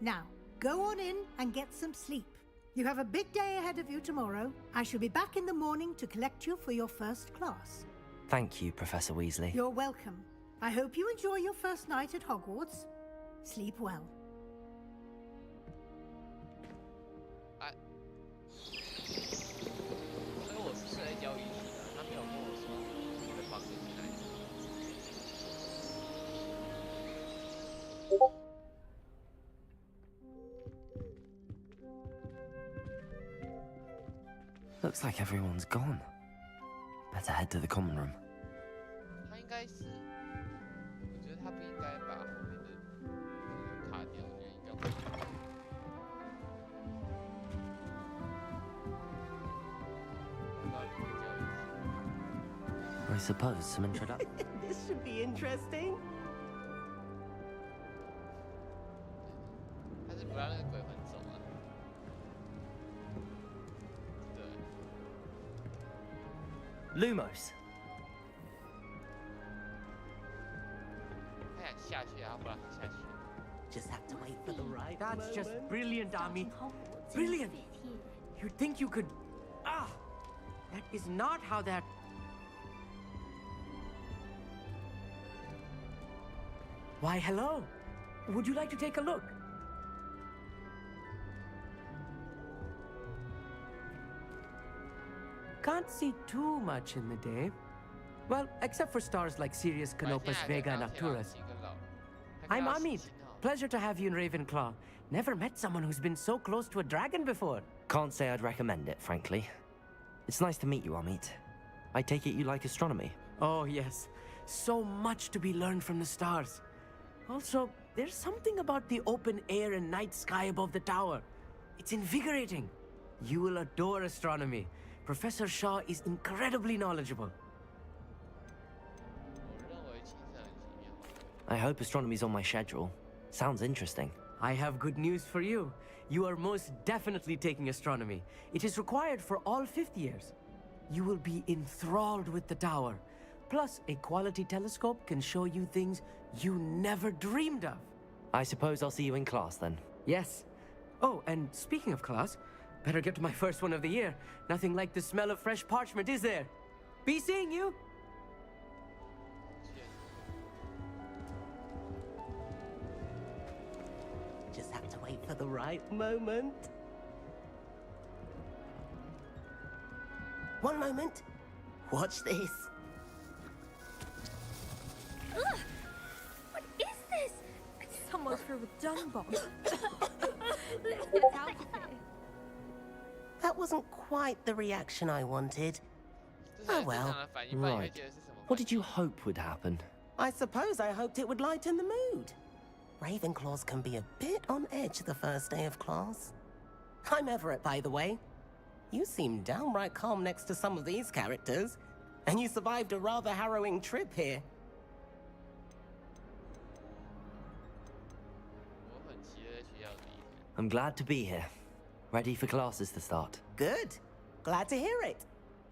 Now, go on in and get some sleep. You have a big day ahead of you tomorrow. I shall be back in the morning to collect you for your first class. Thank you, Professor Weasley. You're welcome. I hope you enjoy your first night at Hogwarts. Sleep well. 所以我是睡在交易区的，他没有跟我说我的房间在哪里。Looks like everyone's gone. Better head to the common room. 他应该是，我觉得他不应该把后面的那个卡掉，我觉得应该会。I suppose some introduction. This should be interesting. 他是不让那个鬼魂走啊。对。Lumos. 他想下去啊，不让他下去。 Just have to wait for the right That's moment. just brilliant, Army. Brilliant. You'd think you could... Ah! That is not how that... Why, hello. Would you like to take a look? Can't see too much in the day. Well, except for stars like Sirius, Canopus, Vega, and Arcturus. I'm Amit. Pleasure to have you in Ravenclaw. Never met someone who's been so close to a dragon before. Can't say I'd recommend it, frankly. It's nice to meet you, Amit. I take it you like astronomy? Oh, yes. So much to be learned from the stars. Also, there's something about the open air and night sky above the tower. It's invigorating. You will adore astronomy. Professor Shaw is incredibly knowledgeable. I hope astronomy's on my schedule. Sounds interesting. I have good news for you. You are most definitely taking astronomy. It is required for all 5th years. You will be enthralled with the tower. Plus, a quality telescope can show you things you never dreamed of. I suppose I'll see you in class then. Yes. Oh, and speaking of class, better get to my first one of the year. Nothing like the smell of fresh parchment, is there? Be seeing you! Just have to wait for the right moment. One moment. Watch this. Ugh! What is this? Someone threw a dung bomb. Let's get out of here. That wasn't quite the reaction I wanted. Oh well. Right. What did you hope would happen? I suppose I hoped it would lighten the mood. Ravenclaws can be a bit on edge the first day of class. I'm Everett, by the way. You seem downright calm next to some of these characters. And you survived a rather harrowing trip here. I'm glad to be here. Ready for classes to start. Good. Glad to hear it.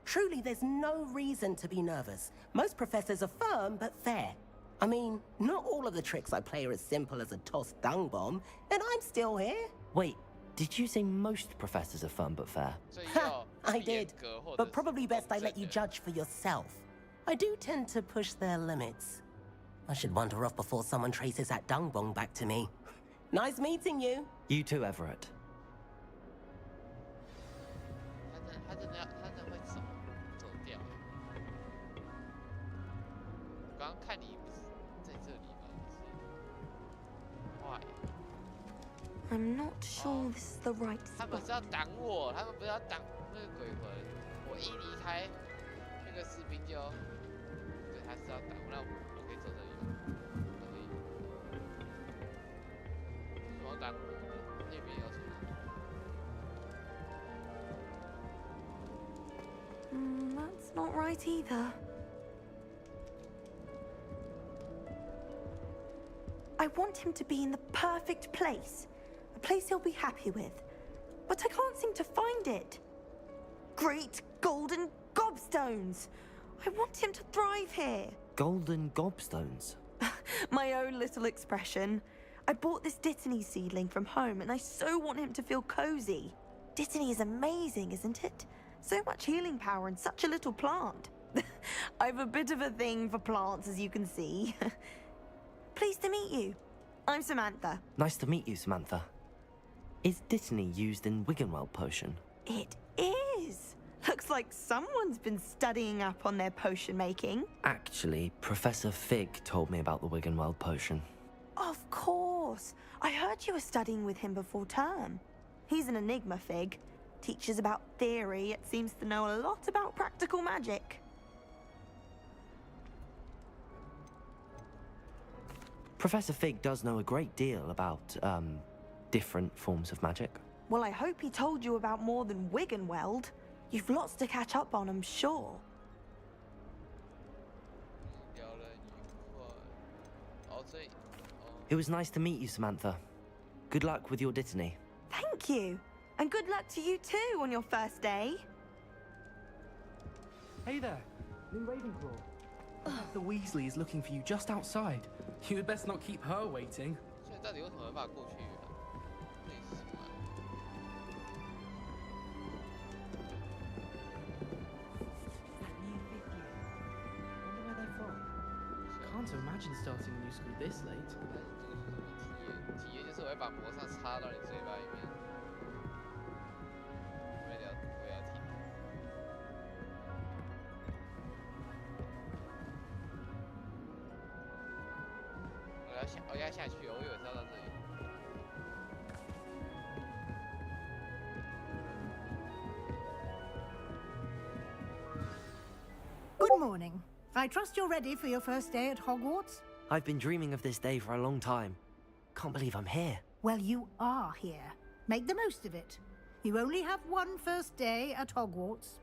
Truly, there's no reason to be nervous. Most professors are firm but fair. I mean, not all of the tricks I play are as simple as a tossed dung bomb, and I'm still here. Wait, did you say most professors are fun but fair? Ha, I did, but probably best I let you judge for yourself. I do tend to push their limits. I should wander off before someone traces that dung bomb back to me. Nice meeting you. You too, Everett. 他真的会走掉。我刚刚看你不是在这里吗？是坏。I'm not sure this is the right 他们 spot. 是要挡我，他们不是要挡那个鬼魂。我一离开，那个士兵就，对，他是要挡。那我可以走这里吗？可以。为什么要挡我呢？那边有什么？ That's not right either. I want him to be in the perfect place. A place he'll be happy with. But I can't seem to find it. Great golden gobstones! I want him to thrive here. Golden gobstones? My own little expression. I bought this Dittany seedling from home and I so want him to feel cozy. Dittany is amazing, isn't it? So much healing power in such a little plant. I've a bit of a thing for plants, as you can see. Pleased to meet you. I'm Samantha. Nice to meet you, Samantha. Is Dittany used in Wiggenweld potion? It is. Looks like someone's been studying up on their potion making. Actually, Professor Fig told me about the Wiggenweld potion. Of course. I heard you were studying with him before term. He's an enigma, Fig. Teaches about theory, yet seems to know a lot about practical magic. Professor Fig does know a great deal about, different forms of magic. Well, I hope he told you about more than Wiggenweld. You've lots to catch up on, I'm sure. It was nice to meet you, Samantha. Good luck with your Dittany. Thank you. And good luck to you too on your first day. Hey there, New Ravenclaw. The Weasley is looking for you just outside. You had best not keep her waiting. 所以到底为什么没办法过去啊？这里是什么啊？ Can't imagine starting a new school this late. 体验就是我会把魔杖插到你嘴巴里面。我要听。我要下去哦，我以为是要到这里。 Good morning. I trust you're ready for your first day at Hogwarts? I've been dreaming of this day for a long time. Can't believe I'm here. Well, you are here. Make the most of it. You only have one first day at Hogwarts.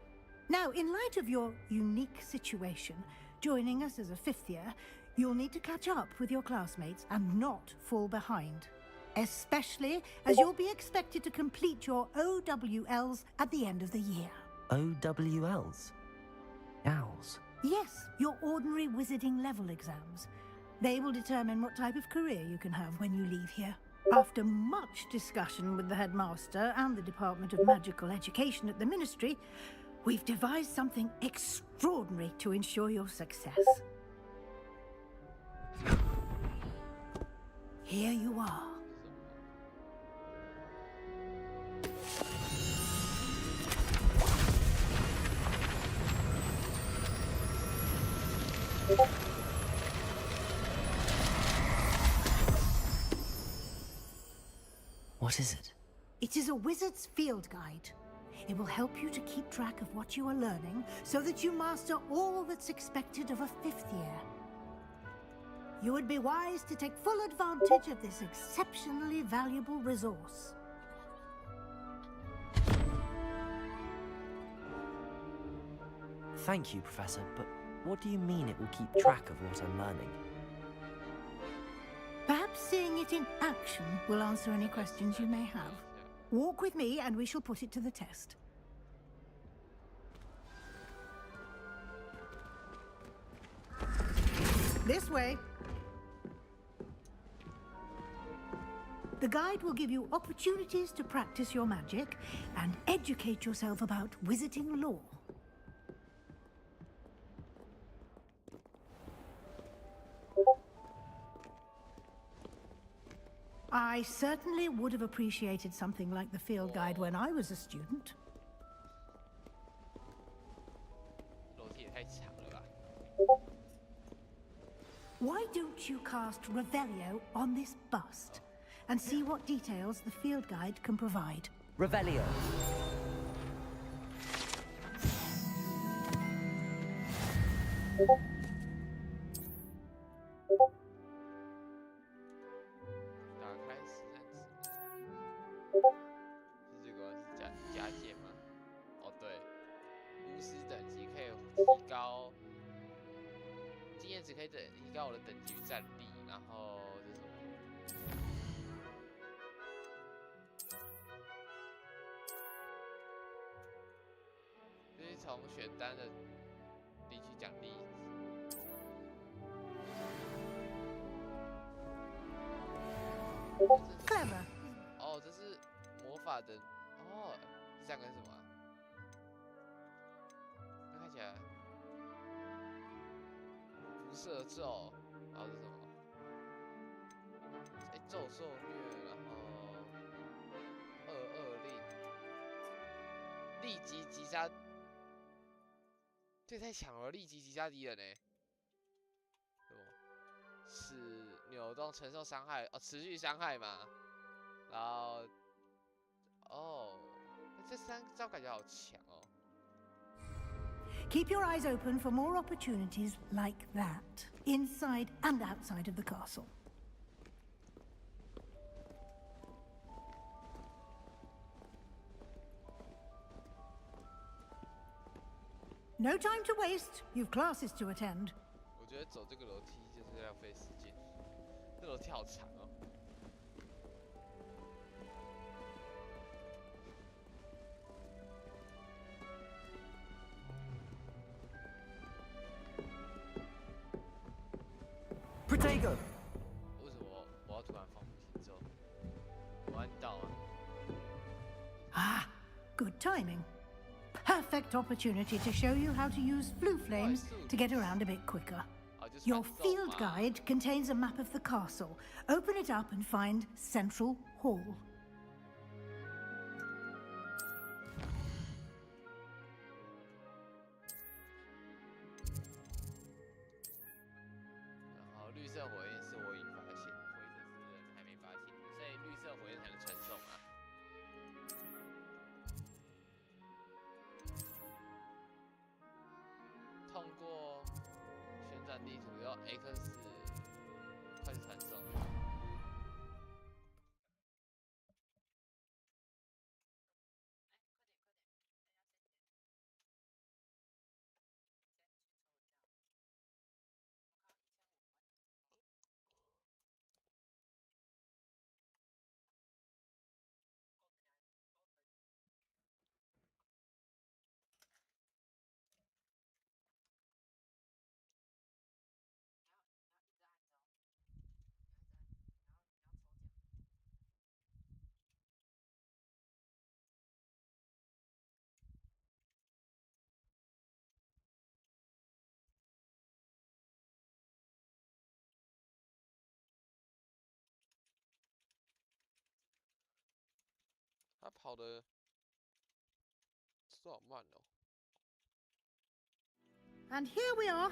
Now, in light of your unique situation, joining us as a fifth year, you'll need to catch up with your classmates and not fall behind. Especially as you'll be expected to complete your OWLs at the end of the year. OWLs? Owls? Yes, your ordinary wizarding level exams. They will determine what type of career you can have when you leave here. After much discussion with the headmaster and the Department of Magical Education at the Ministry, we've devised something extraordinary to ensure your success. Here you are. What is it? It is a wizard's field guide. It will help you to keep track of what you are learning so that you master all that's expected of a fifth year. You would be wise to take full advantage of this exceptionally valuable resource. Thank you, Professor, but what do you mean it will keep track of what I'm learning? Perhaps seeing it in action will answer any questions you may have. Walk with me and we shall put it to the test. This way. The guide will give you opportunities to practice your magic and educate yourself about wizarding lore. I certainly would have appreciated something like the field guide when I was a student. 楼梯也太长了吧。 Why don't you cast Revelio on this bust and see what details the field guide can provide? Revelio.从选单的领取奖励。Clever。哦，这是魔法的哦，这两个是什么啊？那看起来辐射咒，然后是什么？哎，咒受虐，然后22令，立即击杀。 这太强了！立即击杀敌人呢？使扭动承受伤害哦，持续伤害嘛。然后，哦，这3招感觉好强哦。Keep your eyes open for more opportunities like that, inside and outside of the castle. No time to waste. You've classes to attend. 我觉得走这个楼梯就是浪费时间，这楼梯好长哦。Protego。为什么我要突然放步行咒？我按到Ah,啊。good timing. Perfect opportunity to show you how to use flue flames to get around a bit quicker. Your field guide contains a map of the castle. Open it up and find Central Hall. X 快速传送。他跑的速度好慢哦。And here we are.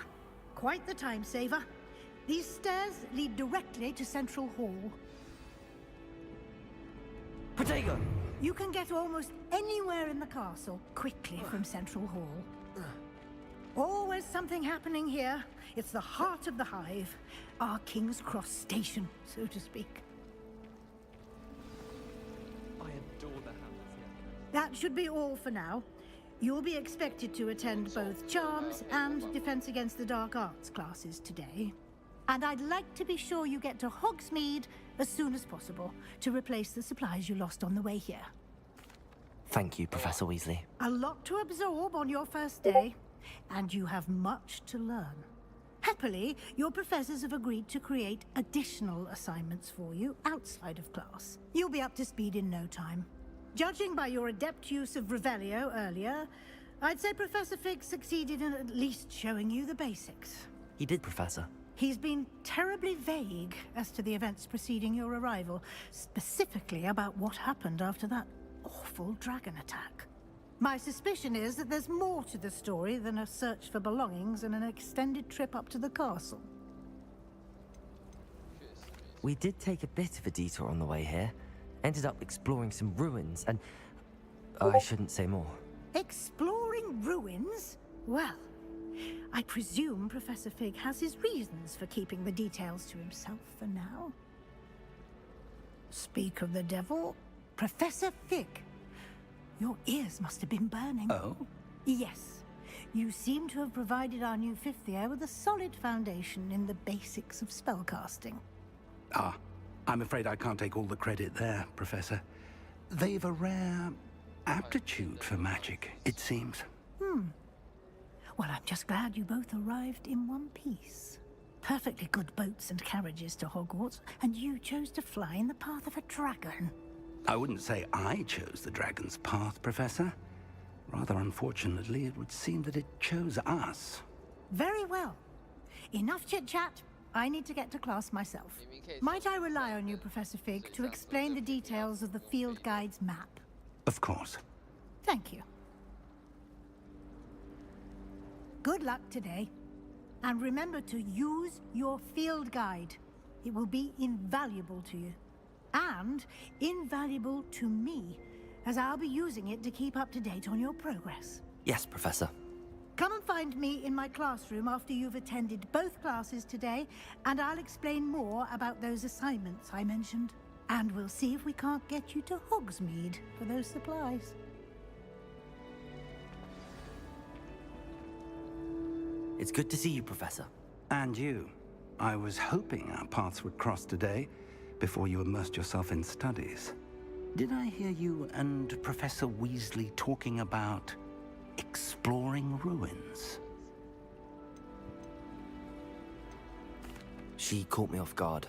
Quite the time saver. These stairs lead directly to Central Hall. Protego! You can get almost anywhere in the castle quickly from Central Hall. Always something happening here. It's the heart of the hive. Our King's Cross station, so to speak. I adore the house. That should be all for now. You'll be expected to attend both Charms and Defense Against the Dark Arts classes today. And I'd like to be sure you get to Hogsmeade as soon as possible to replace the supplies you lost on the way here. Thank you, Professor Weasley. A lot to absorb on your first day, and you have much to learn. Happily, your professors have agreed to create additional assignments for you outside of class. You'll be up to speed in no time. Judging by your adept use of Revelio earlier, I'd say Professor Fig succeeded in at least showing you the basics. He did, Professor. He's been terribly vague as to the events preceding your arrival, specifically about what happened after that awful dragon attack. My suspicion is that there's more to the story than a search for belongings and an extended trip up to the castle. We did take a bit of a detour on the way here. Ended up exploring some ruins and... I shouldn't say more. Exploring ruins? Well, I presume Professor Fig has his reasons for keeping the details to himself for now. Speak of the devil, Professor Fig. Your ears must have been burning. Oh? Yes. You seem to have provided our new fifth year with a solid foundation in the basics of spellcasting. Ah, I'm afraid I can't take all the credit there, Professor. They've a rare aptitude for magic, it seems. Well, I'm just glad you both arrived in one piece. Perfectly good boats and carriages to Hogwarts, and you chose to fly in the path of a dragon. I wouldn't say I chose the dragon's path, Professor. Rather unfortunately, it would seem that it chose us. Very well. Enough chit-chat. I need to get to class myself. Might I rely on you, Professor Fig, to explain the details of the field guide's map? Of course. Thank you. Good luck today. And remember to use your field guide. It will be invaluable to you. And invaluable to me, as I'll be using it to keep up to date on your progress. Yes, Professor. Come and find me in my classroom after you've attended both classes today, and I'll explain more about those assignments I mentioned. And we'll see if we can't get you to Hogsmeade for those supplies. It's good to see you, Professor. And you. I was hoping our paths would cross today, before you immersed yourself in studies. Did I hear you and Professor Weasley talking about exploring ruins? She caught me off guard.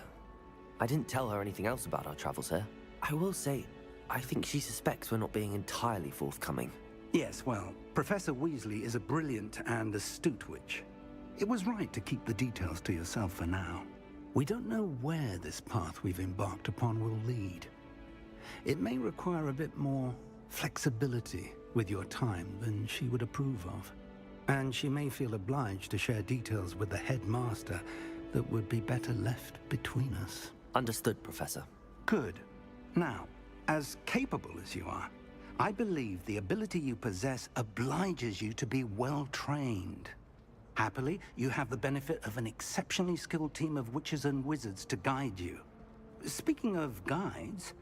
I didn't tell her anything else about our travels here. I will say, I think she suspects we're not being entirely forthcoming. Yes, well, Professor Weasley is a brilliant and astute witch. It was right to keep the details to yourself for now. We don't know where this path we've embarked upon will lead. It may require a bit more flexibility with your time than she would approve of. And she may feel obliged to share details with the headmaster that would be better left between us. Understood, Professor. Good. Now, as capable as you are, I believe the ability you possess obliges you to be well trained. Happily, you have the benefit of an exceptionally skilled team of witches and wizards to guide you. Speaking of guides,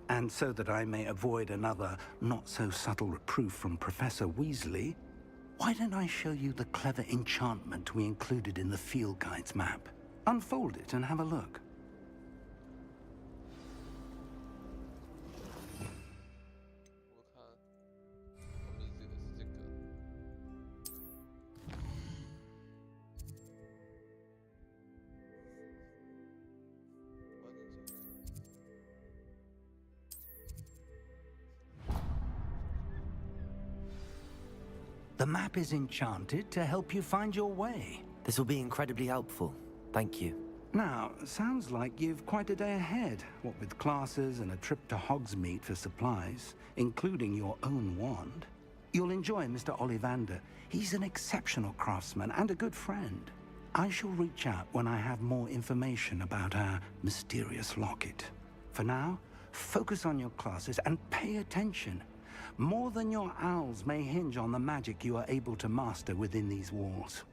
and so that I may avoid another not-so-subtle reproof from Professor Weasley, why don't I show you the clever enchantment we included in the field guide's map? Unfold it and have a look. The map is enchanted to help you find your way. This will be incredibly helpful. Thank you. Now, sounds like you've quite a day ahead, what with classes and a trip to Hogsmeade for supplies, including your own wand. You'll enjoy Mr. Ollivander. He's an exceptional craftsman and a good friend. I shall reach out when I have more information about our mysterious locket. For now, focus on your classes and pay attention. More than your owls may hinge on the magic you are able to master within these walls.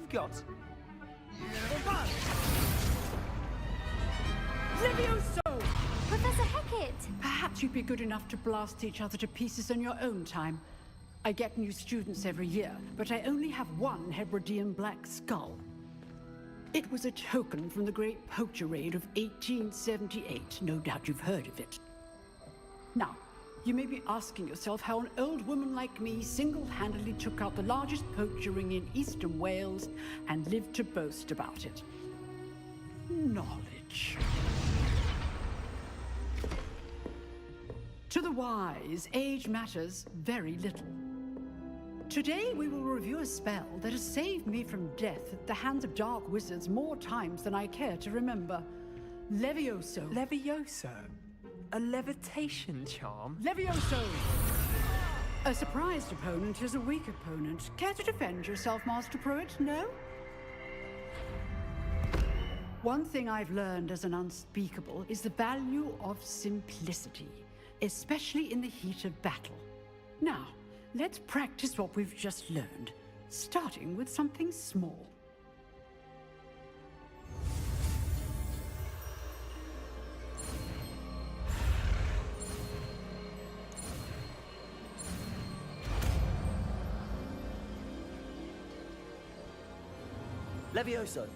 you've got. Levioso! Professor Hackett! Perhaps you'd be good enough to blast each other to pieces in your own time. I get new students every year, but I only have one Hebridean black skull. It was a token from the Great Poacher Raid of 1878. No doubt you've heard of it. Now, you may be asking yourself how an old woman like me single-handedly took out the largest poacher ring in eastern Wales and lived to boast about it. Knowledge. To the wise, age matters very little. Today we will review a spell that has saved me from death at the hands of dark wizards more times than I care to remember. Levioso. Levioso? A levitation charm? Levioso! A surprised opponent is a weak opponent. Care to defend yourself, Master Pruitt? No? One thing I've learned as an unspeakable is the value of simplicity, especially in the heat of battle. Now, let's practice what we've just learned, starting with something small. Levioso.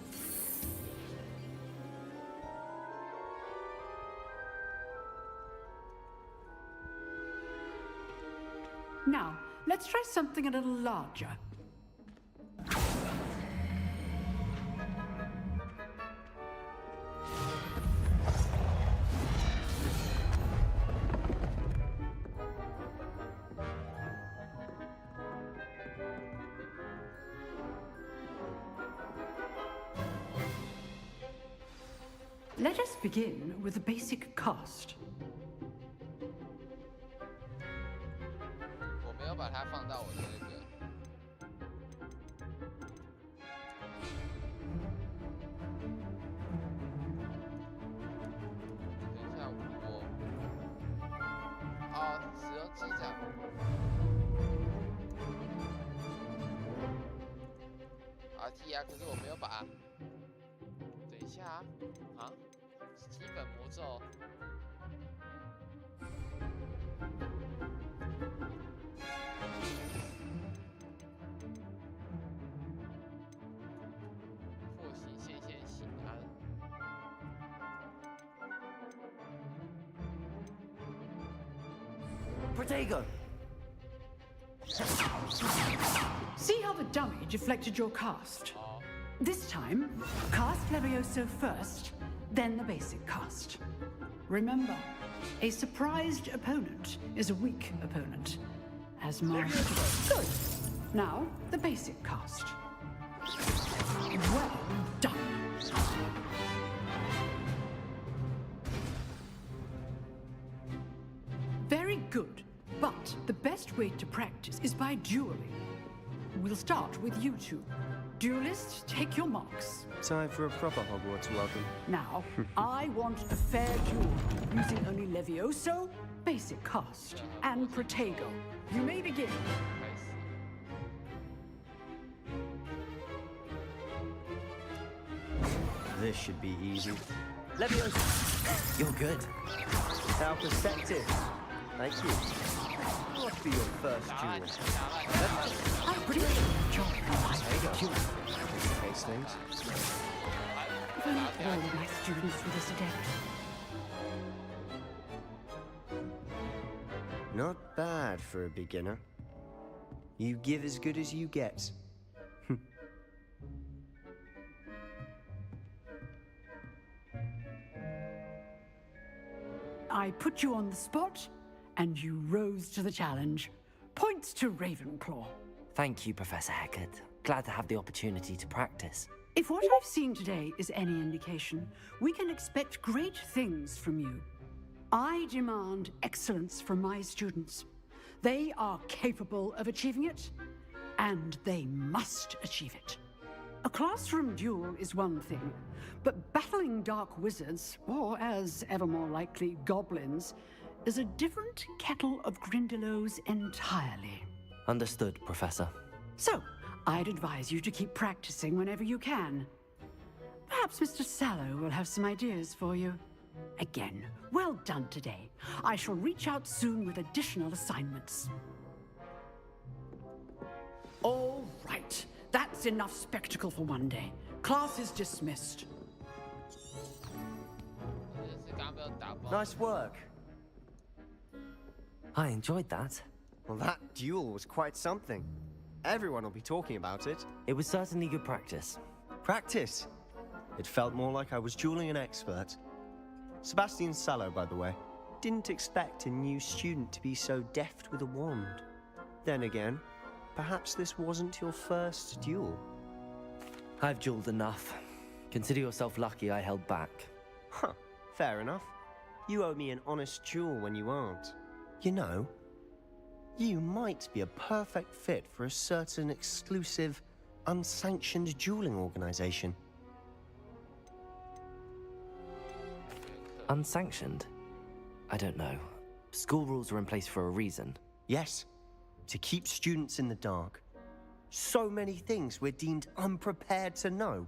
Now, let's try something a little larger. Let us begin with the basic cast. 我没有把它放到我的那个。等一下，我使用机长。RT 啊，可是我没有把。等一下啊，基本魔咒。破形先行安。Protego! See how the dummy deflected your cast? This time, cast Levioso first, then the basic cast. Remember, a surprised opponent is a weak opponent, as Master. Good. Now, the basic cast. Well done. Very good, but the best way to practice is by dueling. We'll start with you two. Duelists, take your marks. Time for a proper Hogwarts welcome. Now, I want a fair duel, using only Levioso, basic cast, and Protego. You may begin. This should be easy. Levioso! You're good. How perceptive. Thank you. What be your first duel? I'm pretty sure Protego. Case things. If only all of my students were this adept. Not bad for a beginner. You give as good as you get. I put you on the spot, and you rose to the challenge. Points to Ravenclaw. Thank you, Professor Hackett. Glad to have the opportunity to practice. If what I've seen today is any indication, we can expect great things from you. I demand excellence from my students. They are capable of achieving it, and they must achieve it. A classroom duel is one thing, but battling dark wizards, or as ever more likely, goblins, is a different kettle of Grindylows entirely. Understood, Professor. So, I'd advise you to keep practicing whenever you can. Perhaps Mr. Sallow will have some ideas for you. Again, well done today. I shall reach out soon with additional assignments. All right. That's enough spectacle for one day. Class is dismissed. Nice work. I enjoyed that. Well, that duel was quite something. Everyone will be talking about it. It was certainly good practice. Practice? It felt more like I was dueling an expert. Sebastian Sallow, by the way. Didn't expect a new student to be so deft with a wand. Then again, perhaps this wasn't your first duel. I've dueled enough. Consider yourself lucky I held back. Huh, fair enough. You owe me an honest duel when you aren't. You know, you might be a perfect fit for a certain exclusive, unsanctioned dueling organization. Unsanctioned? I don't know. School rules are in place for a reason. Yes, to keep students in the dark. So many things we're deemed unprepared to know.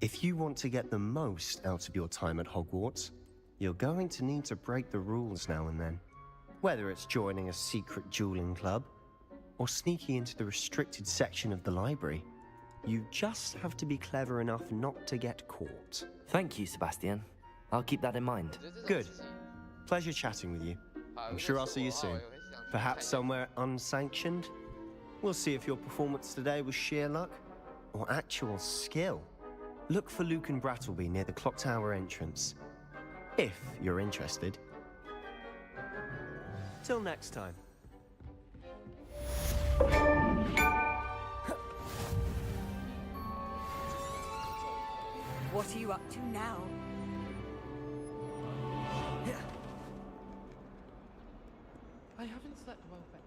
If you want to get the most out of your time at Hogwarts, you're going to need to break the rules now and then. Whether it's joining a secret dueling club, or sneaking into the restricted section of the library, you just have to be clever enough not to get caught. Thank you, Sebastian. I'll keep that in mind. Good. Pleasure chatting with you. I'm sure I'll see you soon. Perhaps somewhere unsanctioned? We'll see if your performance today was sheer luck or actual skill. Look for Luke and Brattleby near the clock tower entrance. If you're interested. Till next time. What are you up to now? I haven't slept well for ages.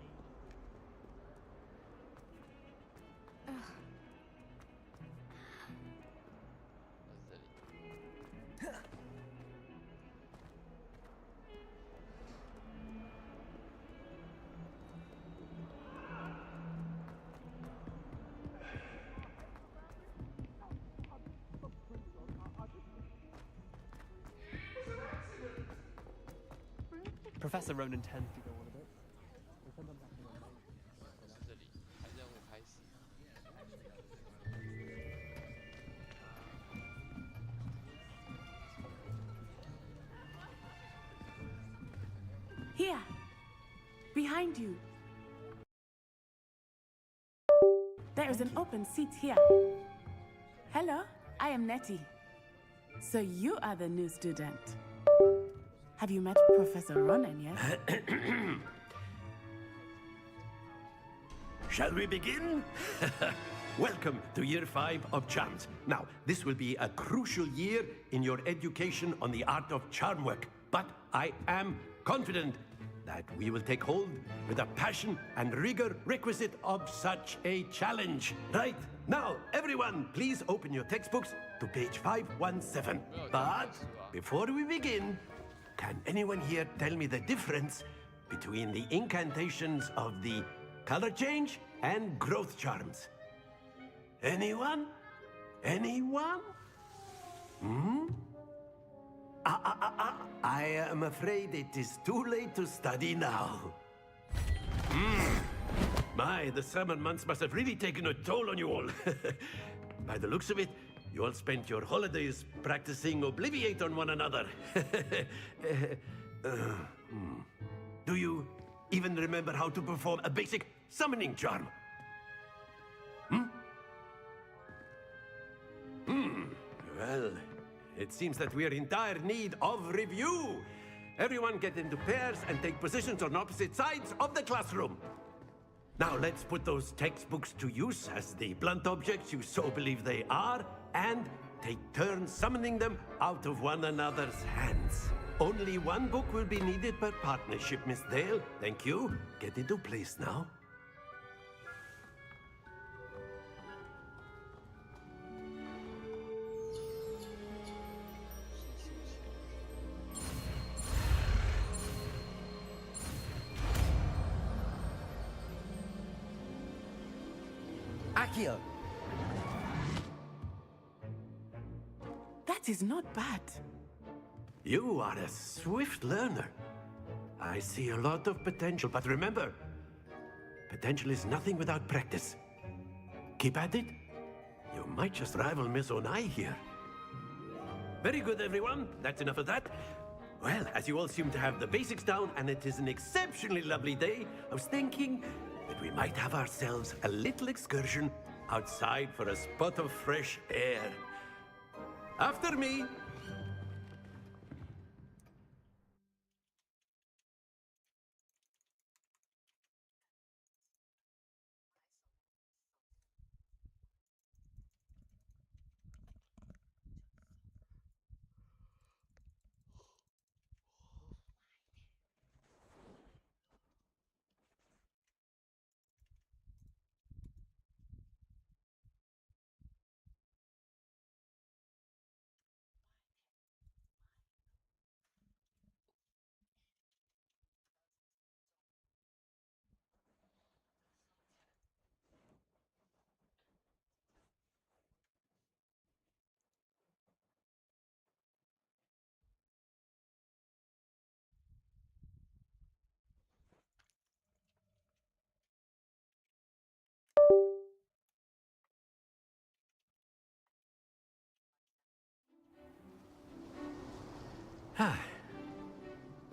Professor Ronan tends to go on a bit. Here, behind you. There is an open seat here. Hello, I am Nettie. So you are the new student. Have you met Professor Ronan yet? Shall we begin? Welcome to Year 5 of Charms. Now, this will be a crucial year in your education on the art of charm work, but I am confident that we will take hold with the passion and rigor requisite of such a challenge. Right, now, everyone, please open your textbooks to page 517. But before we begin, can anyone here tell me the difference between the incantations of the color change and growth charms? Anyone? Anyone? I am afraid it is too late to study now. My, the summer months must have really taken a toll on you all. By the looks of it, you all spent your holidays practicing Obliviate on one another. Do you even remember how to perform a basic summoning charm? Well, it seems that we are in dire need of review. Everyone get into pairs and take positions on opposite sides of the classroom. Now let's put those textbooks to use as the blunt objects you so believe they are, and take turns summoning them out of one another's hands. Only one book will be needed per partnership, Miss Dale. Thank you. Get into place now. Accio! That is not bad. You are a swift learner. I see a lot of potential, but remember, potential is nothing without practice. Keep at it. You might just rival Miss Onai here. Very good, everyone. That's enough of that. Well, as you all seem to have the basics down, and it is an exceptionally lovely day, I was thinking that we might have ourselves a little excursion outside for a spot of fresh air. After me.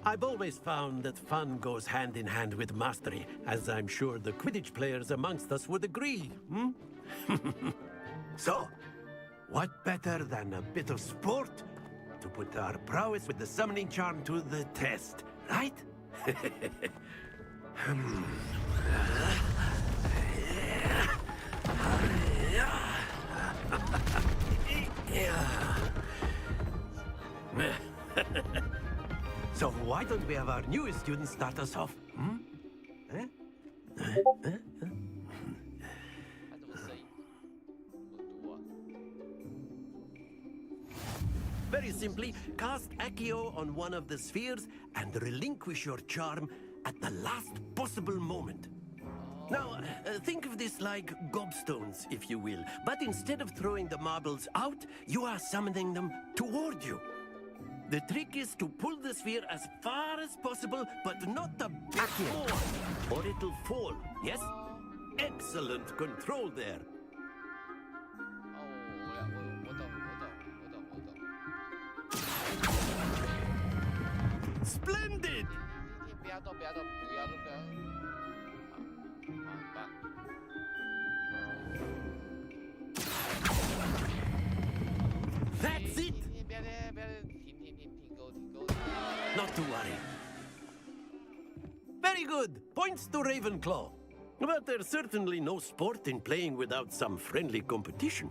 I've always found that fun goes hand in hand with mastery, as I'm sure the Quidditch players amongst us would agree, hmm? So, what better than a bit of sport to put our prowess with the summoning charm to the test, right? So why don't we have our newest student start us off? Hmm? Very simply, cast Accio on one of the spheres and relinquish your charm at the last possible moment. Now, think of this like gobstones, if you will. But instead of throwing the marbles out, you are summoning them toward you. The trick is to pull the sphere as far as possible, but not a bit more, or it'll fall. Yes? Excellent control there. Splendid! That's it! Not to worry. Very good. Points to Ravenclaw. But there's certainly no sport in playing without some friendly competition.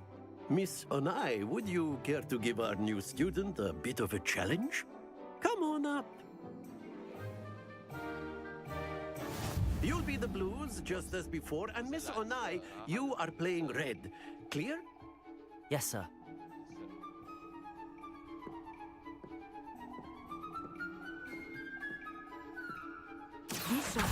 Miss Onai, would you care to give our new student a bit of a challenge? Come on up. You'll be the blues, just as before, and Miss Onai, you are playing red. Clear? Yes, sir. This side.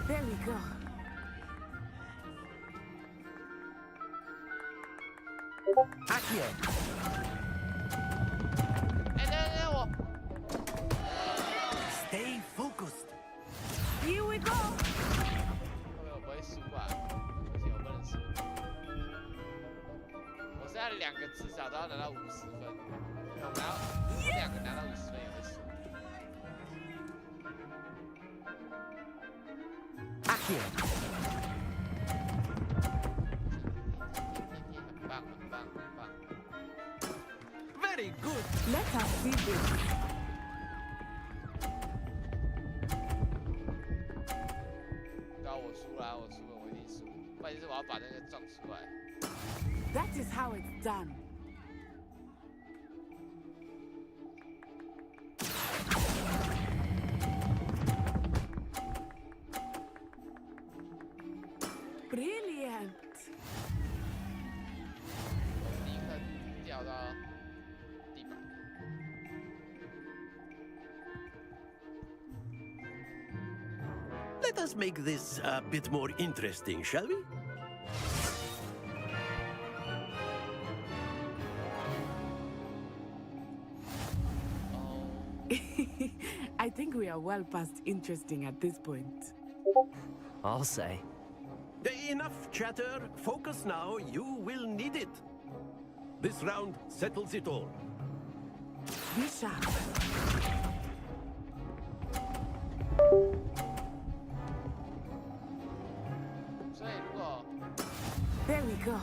There we go. Accio! Stay focused. Here we go! 我不会输吧？不行，我不能输。我现在2个至少都要拿到50分，然后2个拿到50分也会输。Accio! 很棒，很棒，很棒。Very good. Let us see this. 我输了，我输了，我一定输。关键是我要把那个撞出来。That is how it's done. Brilliant. 我立刻掉到地板。Let us make this a bit more interesting, shall we? I think we are well past interesting at this point. I'll say. Enough chatter. Focus now. You will need it. This round settles it all. Be sharp. There we go.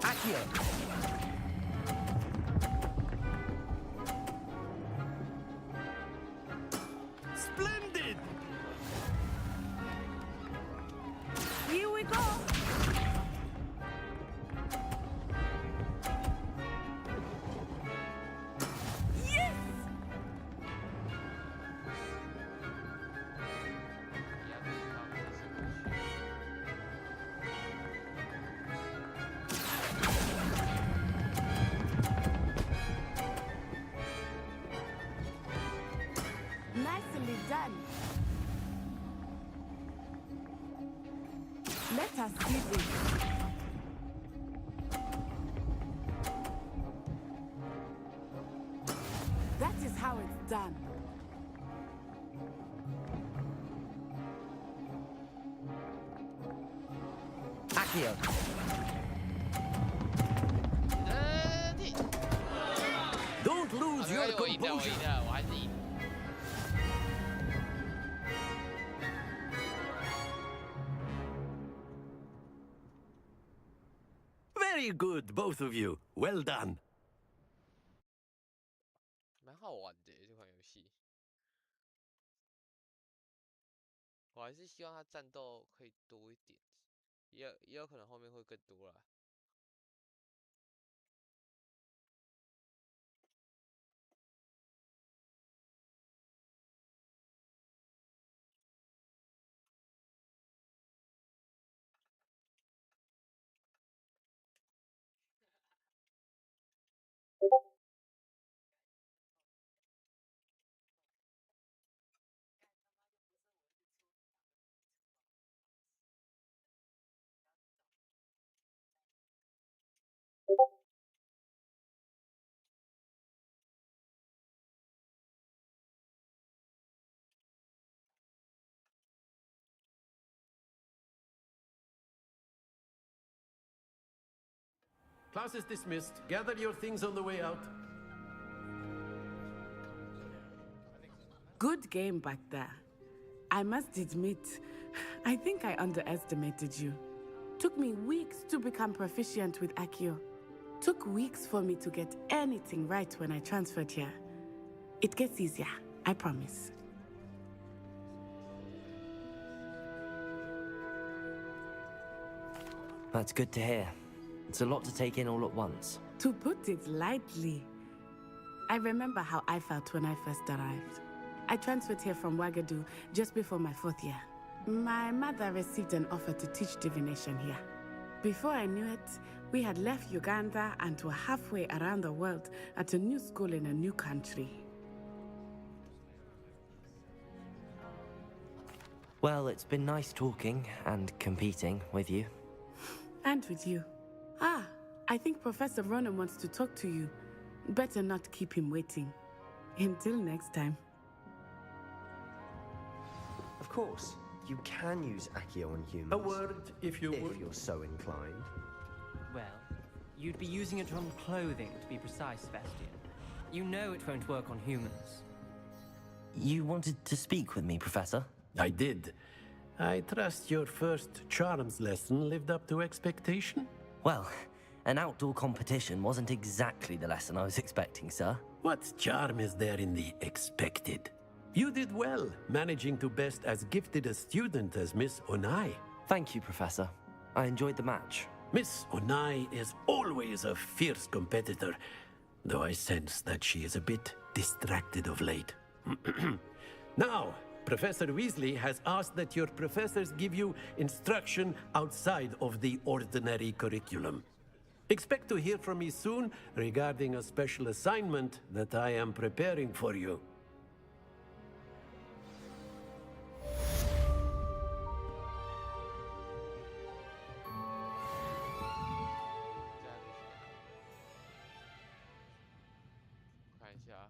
Accio. Splendid! Here we go. Yes! Nicely done. Let us see this. That is how it's done. Accio. Don't lose your composure. Very good, both of you. Well done. 蛮好玩的这款游戏，我还是希望它战斗可以多一点，也有可能后面会更多啦。Class is dismissed. Gather your things on the way out. Good game back there. I must admit, I think I underestimated you. Took me weeks to become proficient with Accio. Took weeks for me to get anything right when I transferred here. It gets easier, I promise. That's good to hear. It's a lot to take in all at once. To put it lightly, I remember how I felt when I first arrived. I transferred here from Wagadu just before my 4th year. My mother received an offer to teach divination here. Before I knew it, we had left Uganda and were halfway around the world at a new school in a new country. Well, it's been nice talking and competing with you. And with you. Ah, I think Professor Ronan wants to talk to you. Better not keep him waiting. Until next time. Of course, you can use Accio on humans. A word, if you would. If you're so inclined. Well, you'd be using it on clothing, to be precise, Sebastian. You know it won't work on humans. You wanted to speak with me, Professor? I did. I trust your first charms lesson lived up to expectation? Well, an outdoor competition wasn't exactly the lesson I was expecting, sir. What charm is there in the expected? You did well, managing to best as gifted a student as Miss Onai. Thank you, Professor. I enjoyed the match. Miss Onai is always a fierce competitor, though I sense that she is a bit distracted of late. Now, Professor Weasley has asked that your professors give you instruction outside of the ordinary curriculum. Expect to hear from me soon regarding a special assignment that I am preparing for you. 看一下。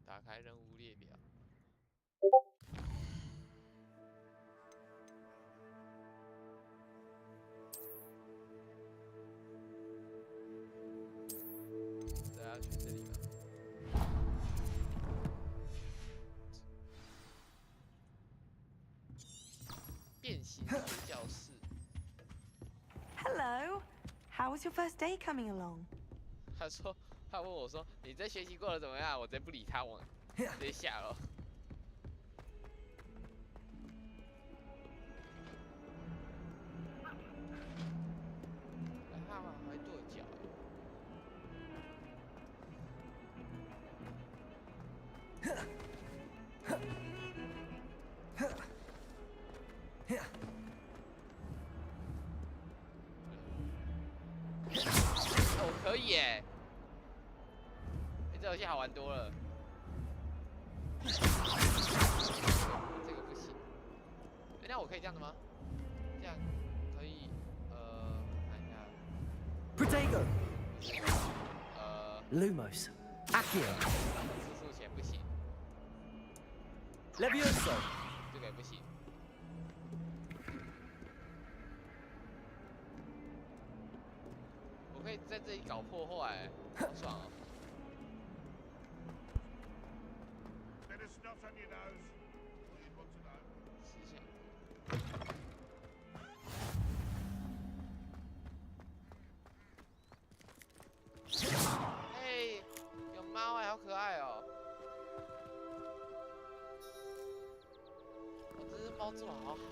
打开任务列表。大家去这里吗？变形教室。Hello. How was your first day coming along? 他问我说：“你这学期过得怎么样？”我直接不理他，我直接下了。他们还跺脚。哦，可以耶！这游戏好玩多了。这个不行。那我可以这样的吗？这样可以，看一下。Protego. Lumos. Accio. 时速前不行。Levioso. 这个也不行。我可以在这里搞破坏，好爽哦。哎，有猫哎，好可爱哦！我这只猫做的好好。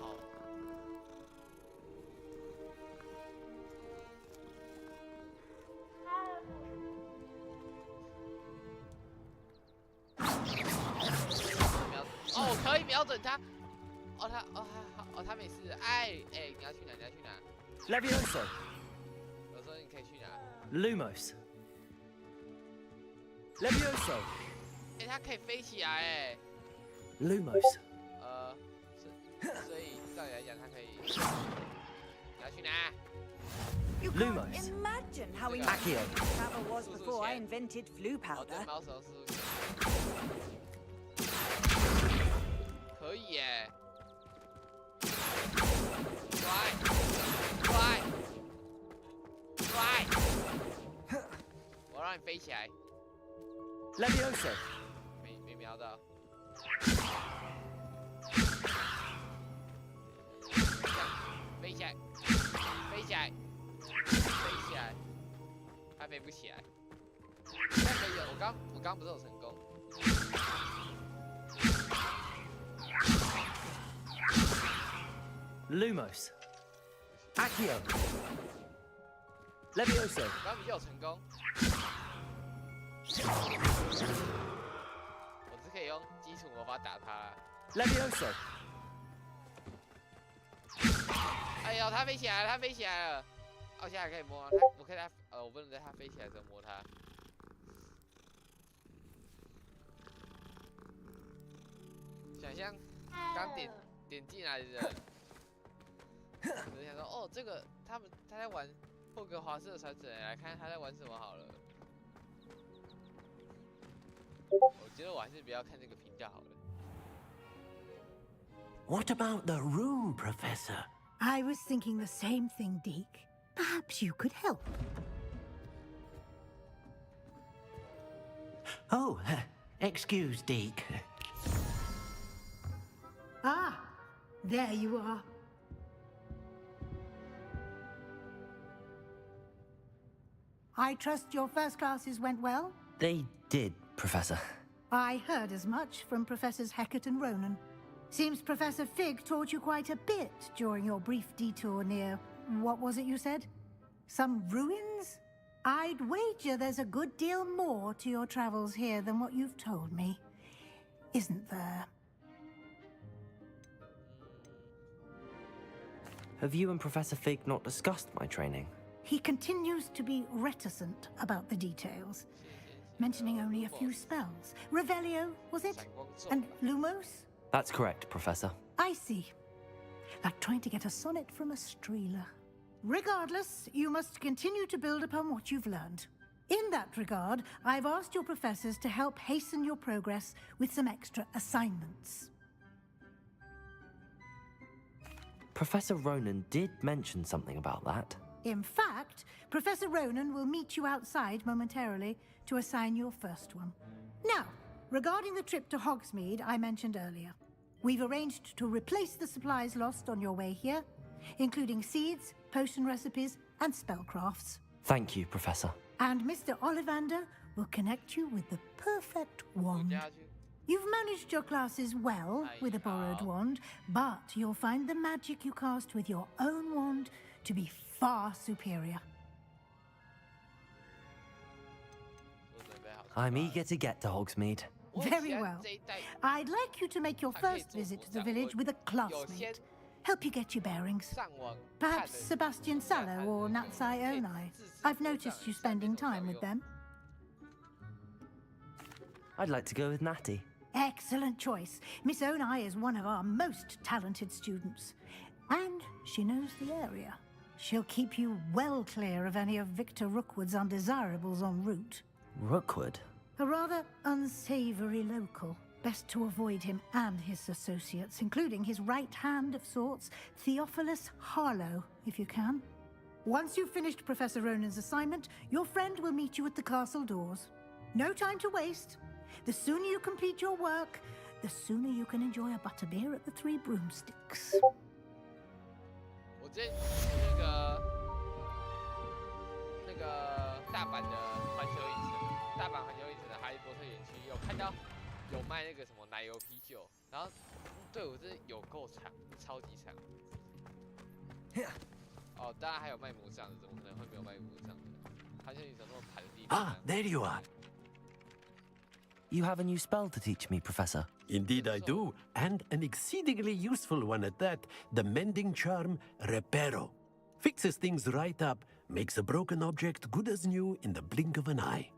哦，可以瞄准它。哦，他没事。哎，你要去哪？你要去哪 Levioso. 我说你可以去哪 Lumos. Levioso. 哎，它可以飞起来哎。Lumos. 所以照理来讲，它可以。你要去哪 You Lumos. can't imagine how Accio. travel was before I invented flu 哦，对， powder. 猫手是。可以耶。快！我让你飞起来。Levioso. 没瞄到。飞起来！飞起来！飞起来！它飞不起来。现在可以了，我刚不是有成功。Lumos. Accio. Levioso. 我刚比较有成功。我只可以用基础魔法打它。Levioso. 哎呦，它飞起来了，它飞起来了。哦，现在还可以摸它，我可以我不能在它飞起来的时候摸它。想象刚点进来的人，我就想说，哦，这个他在玩霍格华兹的传承，来看他在玩什么好了。我觉得我还是不要看这个频道好了。What about the room, Professor? I was thinking the same thing, Deke. Perhaps you could help. Oh, excuse, Deke. Ah, there you are. I trust your first classes went well? They did, Professor. I heard as much from Professors Hecat and Ronan. Seems Professor Fig taught you quite a bit during your brief detour near... what was it you said? Some ruins? I'd wager there's a good deal more to your travels here than what you've told me. Isn't there? Have you and Professor Fig not discussed my training? He continues to be reticent about the details, mentioning only a few spells. Revelio, was it? And Lumos? That's correct, Professor. I see. Like trying to get a sonnet from a streeler. Regardless, you must continue to build upon what you've learned. In that regard, I've asked your professors to help hasten your progress with some extra assignments. Professor Ronan did mention something about that. In fact, Professor Ronan will meet you outside momentarily to assign your first one. Now, regarding the trip to Hogsmeade I mentioned earlier, we've arranged to replace the supplies lost on your way here, including seeds, potion recipes, and spellcrafts. Thank you, Professor. And Mr. Ollivander will connect you with the perfect wand. You've managed your classes well with a borrowed wand, but you'll find the magic you cast with your own wand to be far superior. I'm eager to get to Hogsmeade. Very well. I'd like you to make your first visit to the village with a classmate. Help you get your bearings. Perhaps Sebastian Sallow or Natsai Onai. I've noticed you spending time with them. I'd like to go with Natty. Excellent choice. Miss Onai is one of our most talented students. And she knows the area. She'll keep you well clear of any of Victor Rookwood's undesirables en route. Rookwood? A rather unsavory local. Best to avoid him and his associates, including his right hand of sorts, Theophilus Harlow, if you can. Once you've finished Professor Ronan's assignment, your friend will meet you at the castle doors. No time to waste. The sooner you complete your work, the sooner you can enjoy a butterbeer at the Three Broomsticks. 我之前去那个大阪的环球影城，大阪环球影城的哈利波特园区有看到有卖那个什么奶油啤酒，然后队伍真的有够长，超级长。哦，当然还有卖魔杖的，怎么可能会没有卖魔杖的？环球影城那么排的地方。Ah, there you are. You have a new spell to teach me, Professor. Indeed I do, and an exceedingly useful one at that, the mending charm Reparo. Fixes things right up, makes a broken object good as new in the blink of an eye.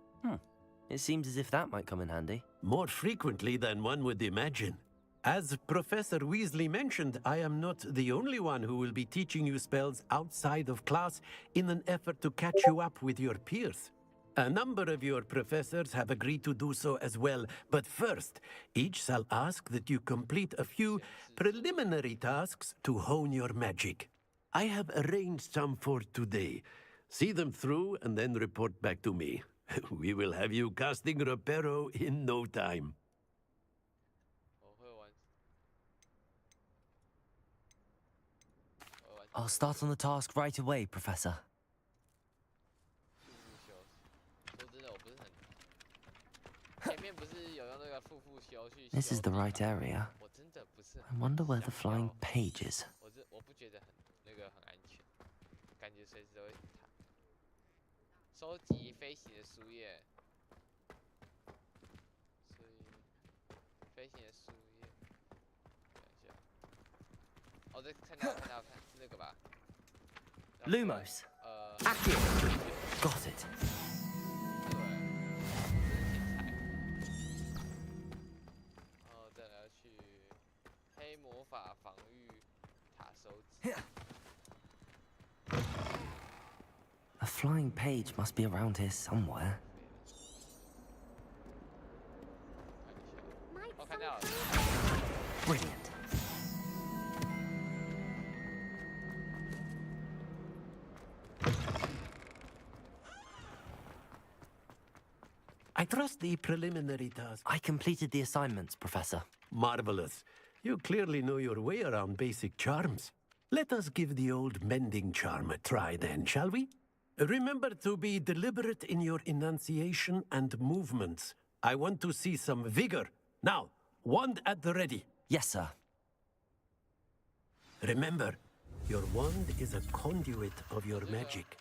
It seems as if that might come in handy. More frequently than one would imagine. As Professor Weasley mentioned, I am not the only one who will be teaching you spells outside of class in an effort to catch you up with your peers. A number of your professors have agreed to do so as well, but first, each shall ask that you complete a few preliminary tasks to hone your magic. I have arranged some for today. See them through and then report back to me. We will have you casting Reparo in no time. I'll start on the task right away, Professor. This is the right area. I wonder where the flying page is. 我不觉得那个很安全，感觉随时都会塌。收集飞行的书页，所以飞行的书页，看一下。哦，这看到是那个吧 Lumos. Accio. Got it. 防御塔收集。A flying page must be around here somewhere. 我看到了。Brilliant. I trust the preliminary task. I completed the assignments, Professor. Marvelous. You clearly know your way around basic charms. Let us give the old mending charm a try then, shall we? Remember to be deliberate in your enunciation and movements. I want to see some vigor. Now, wand at the ready. Yes, sir. Remember, your wand is a conduit of your magic.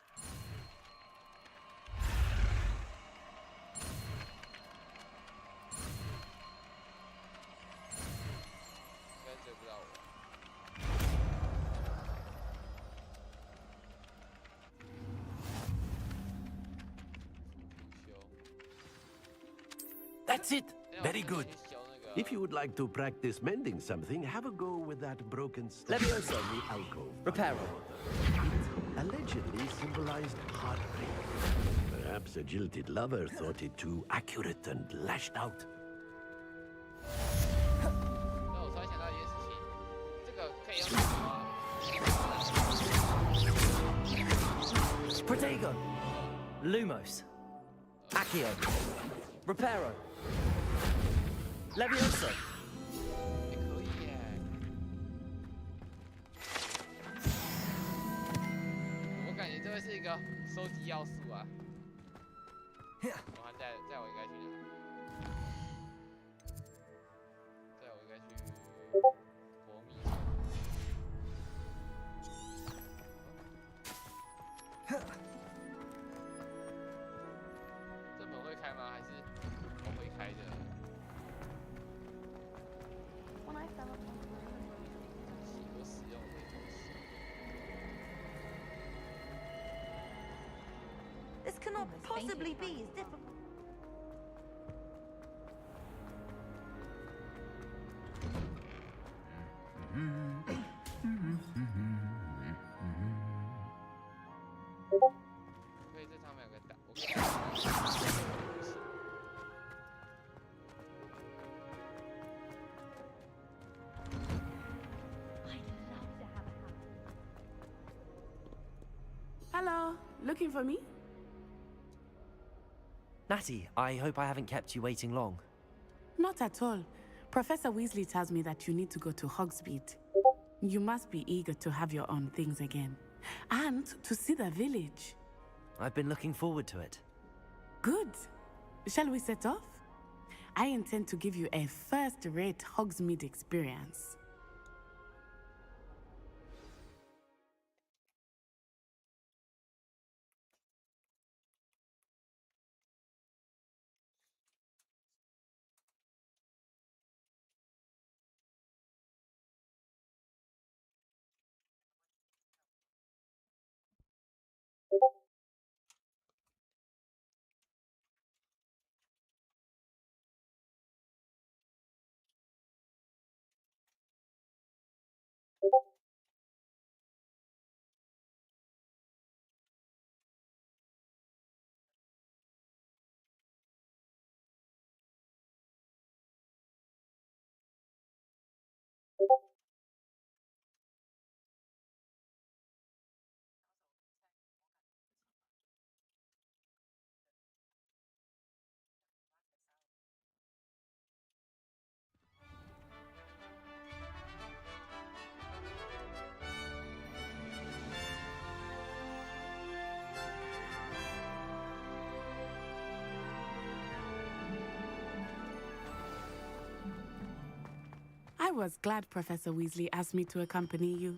That's it. Very good. If you would like to practice mending something, have a go with that broken stuff Levioso. in the alcove. Reparo. It allegedly symbolized heartbreak. Perhaps a jilted lover thought it too accurate and lashed out. 那我突然想到一件事情，这个可以用什么？ Protego. Lumos. Accio. Reparo. Levioso. 也可以耶。我感觉这会是一个收集要素啊。我看在我应该去哪？在我应该去博密城。这门会开吗？还是我会开的？ 我使用的东西。 This cannot possibly be as difficult. Hello, looking for me? Natty, I hope I haven't kept you waiting long. Not at all. Professor Weasley tells me that you need to go to Hogsmeade. You must be eager to have your own things again. And to see the village. I've been looking forward to it. Good. Shall we set off? I intend to give you a first-rate Hogsmeade experience. I was glad Professor Weasley asked me to accompany you.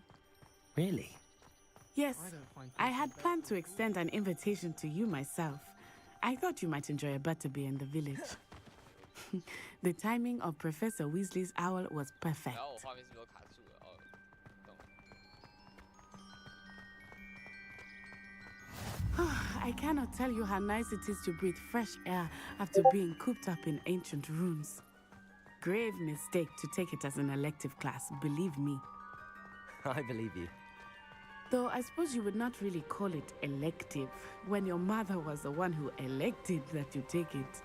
Really? Yes, I had planned to extend an invitation to you myself. I thought you might enjoy a butterbeer in the village. The timing of Professor Weasley's owl was perfect. I cannot tell you how nice it is to breathe fresh air after being cooped up in ancient rooms. Grave mistake to take it as an elective class, believe me. I believe you. Though I suppose you would not really call it elective when your mother was the one who elected that you take it.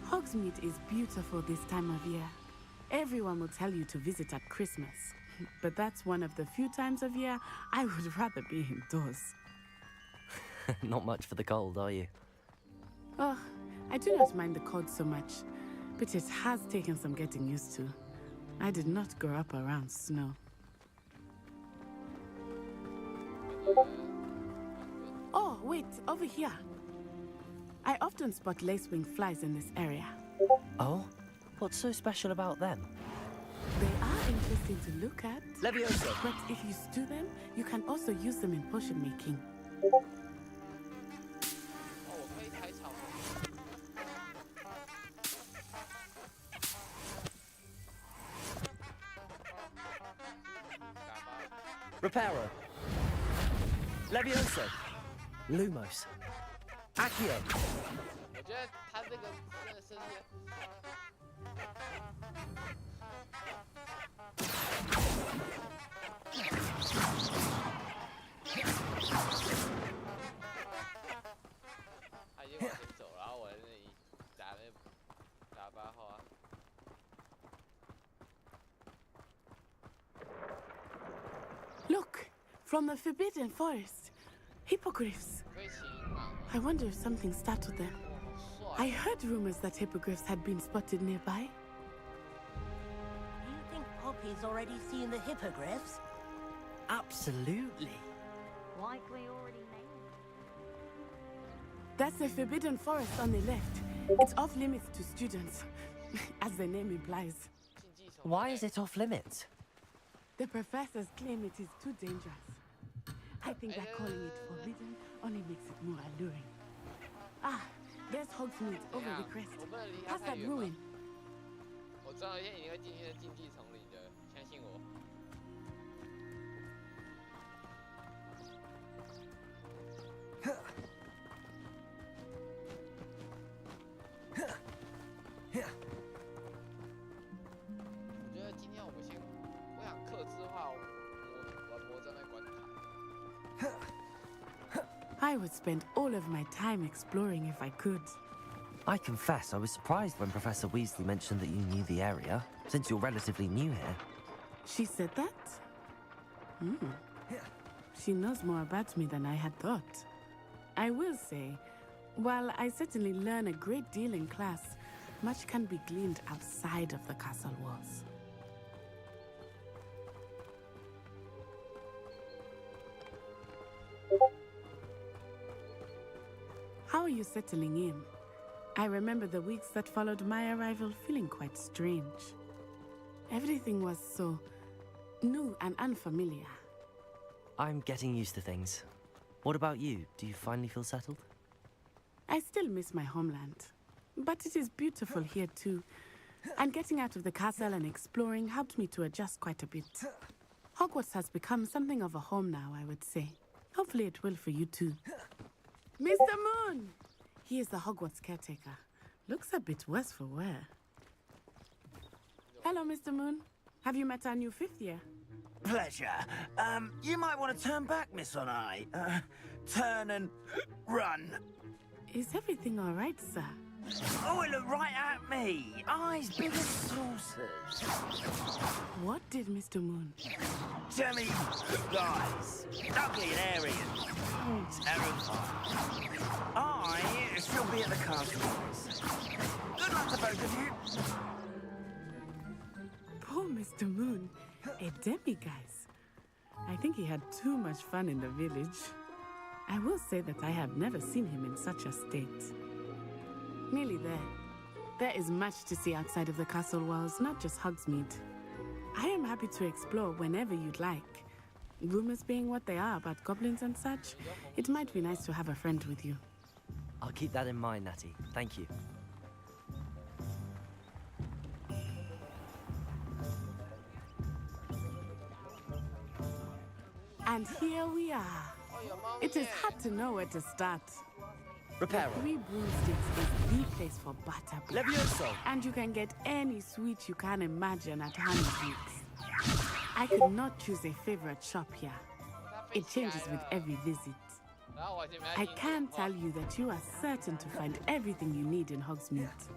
Hogsmeade is beautiful this time of year. Everyone will tell you to visit at Christmas, but that's one of the few times of year I would rather be indoors. Not much for the cold, are you? Oh, I do not mind the cold so much, but it has taken some getting used to. I did not grow up around snow. Oh, wait, over here. I often spot lacewing flies in this area. Oh? What's so special about them? They are interesting to look at. Levioso. But if you stew them, you can also use them in potion making. Reparo. Levioso. Lumos. Accio. 我觉得他这个真的设计。他已经往前走，然后我在那里打8号啊。Look, from the Forbidden Forest, hippogriffs. I wonder if something startled them. I heard rumors that hippogriffs had been spotted nearby. You think Poppy's already seen the hippogriffs? Absolutely. Like we already named. That's the Forbidden Forest on the left. It's off limits to students, as the name implies. Why is it off limits? The professors claim it is too dangerous. I think that calling it forbidden only makes it more alluring. Ah, there's Hogsmeade over the crest. Past that ruin. 我知道一天一定会进去的竞技丛林的，相信我。我觉得今天我想客制化玩魔杖的关卡。I would spend all of my time exploring if I could. I confess I was surprised when Professor Weasley mentioned that you knew the area, since you're relatively new here. She said that? She knows more about me than I had thought. I will say, while I certainly learn a great deal in class, much can be gleaned outside of the castle walls. How are you settling in? I remember the weeks that followed my arrival feeling quite strange. Everything was so new and unfamiliar. I'm getting used to things. What about you? Do you finally feel settled? I still miss my homeland, but it is beautiful here too. And getting out of the castle and exploring helped me to adjust quite a bit. Hogwarts has become something of a home now, I would say. Hopefully it will for you too. Mr. Moon! He is the Hogwarts caretaker. Looks a bit worse for wear. Hello, Mr. Moon. Have you met our new 5th year? Pleasure. You might want to turn back, Miss On-Eye. Turn and run. Is everything all right, sir? Oh, it looked right at me. Eyes big as saucers. What did Mr. Moon? Jemmy, guys. Ugly and airy and terrifying. I shall be at the castle. Good luck to both of you. Poor Mr. Moon. A demiguise. I think he had too much fun in the village. I will say that I have never seen him in such a state. Nearly there. There is much to see outside of the castle walls, not just Hogsmeade. I am happy to explore whenever you'd like. Rumors being what they are about goblins and such, it might be nice to have a friend with you. I'll keep that in mind, Natty. Thank you. And here we are. It is hard to know where to start. Reparo. The 3 Broomsticks is the place for butterbeer. Levioso. And you can get any sweet you can imagine at Honeysweets. I could not choose a favorite shop here. It changes with every visit. I can tell you that you are certain to find everything you need in Hogsmeade.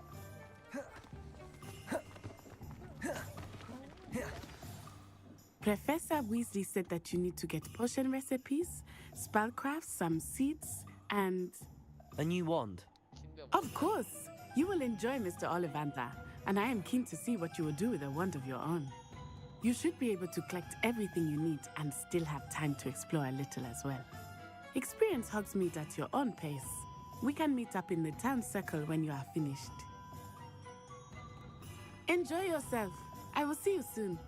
Professor Weasley said that you need to get potion recipes, spellcrafts, some seeds, and... A new wand? Of course! You will enjoy Mr. Ollivander, and I am keen to see what you will do with a wand of your own. You should be able to collect everything you need and still have time to explore a little as well. Experience Hogsmeade at your own pace. We can meet up in the town circle when you are finished. Enjoy yourself. I will see you soon.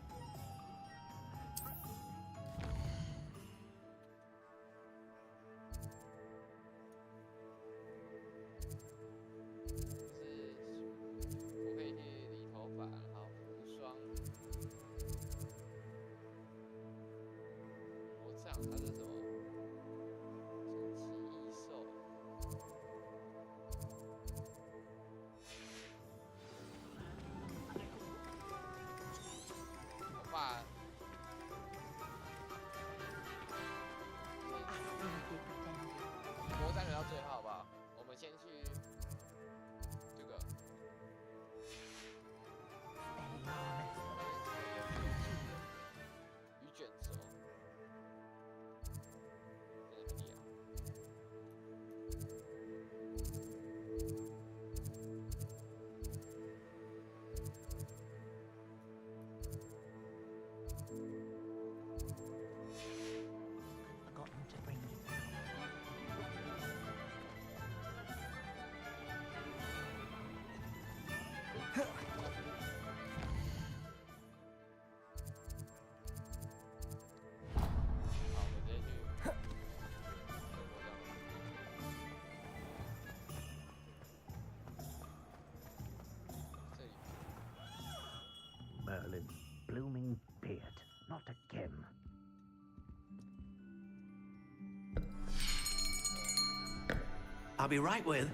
I'll be right with...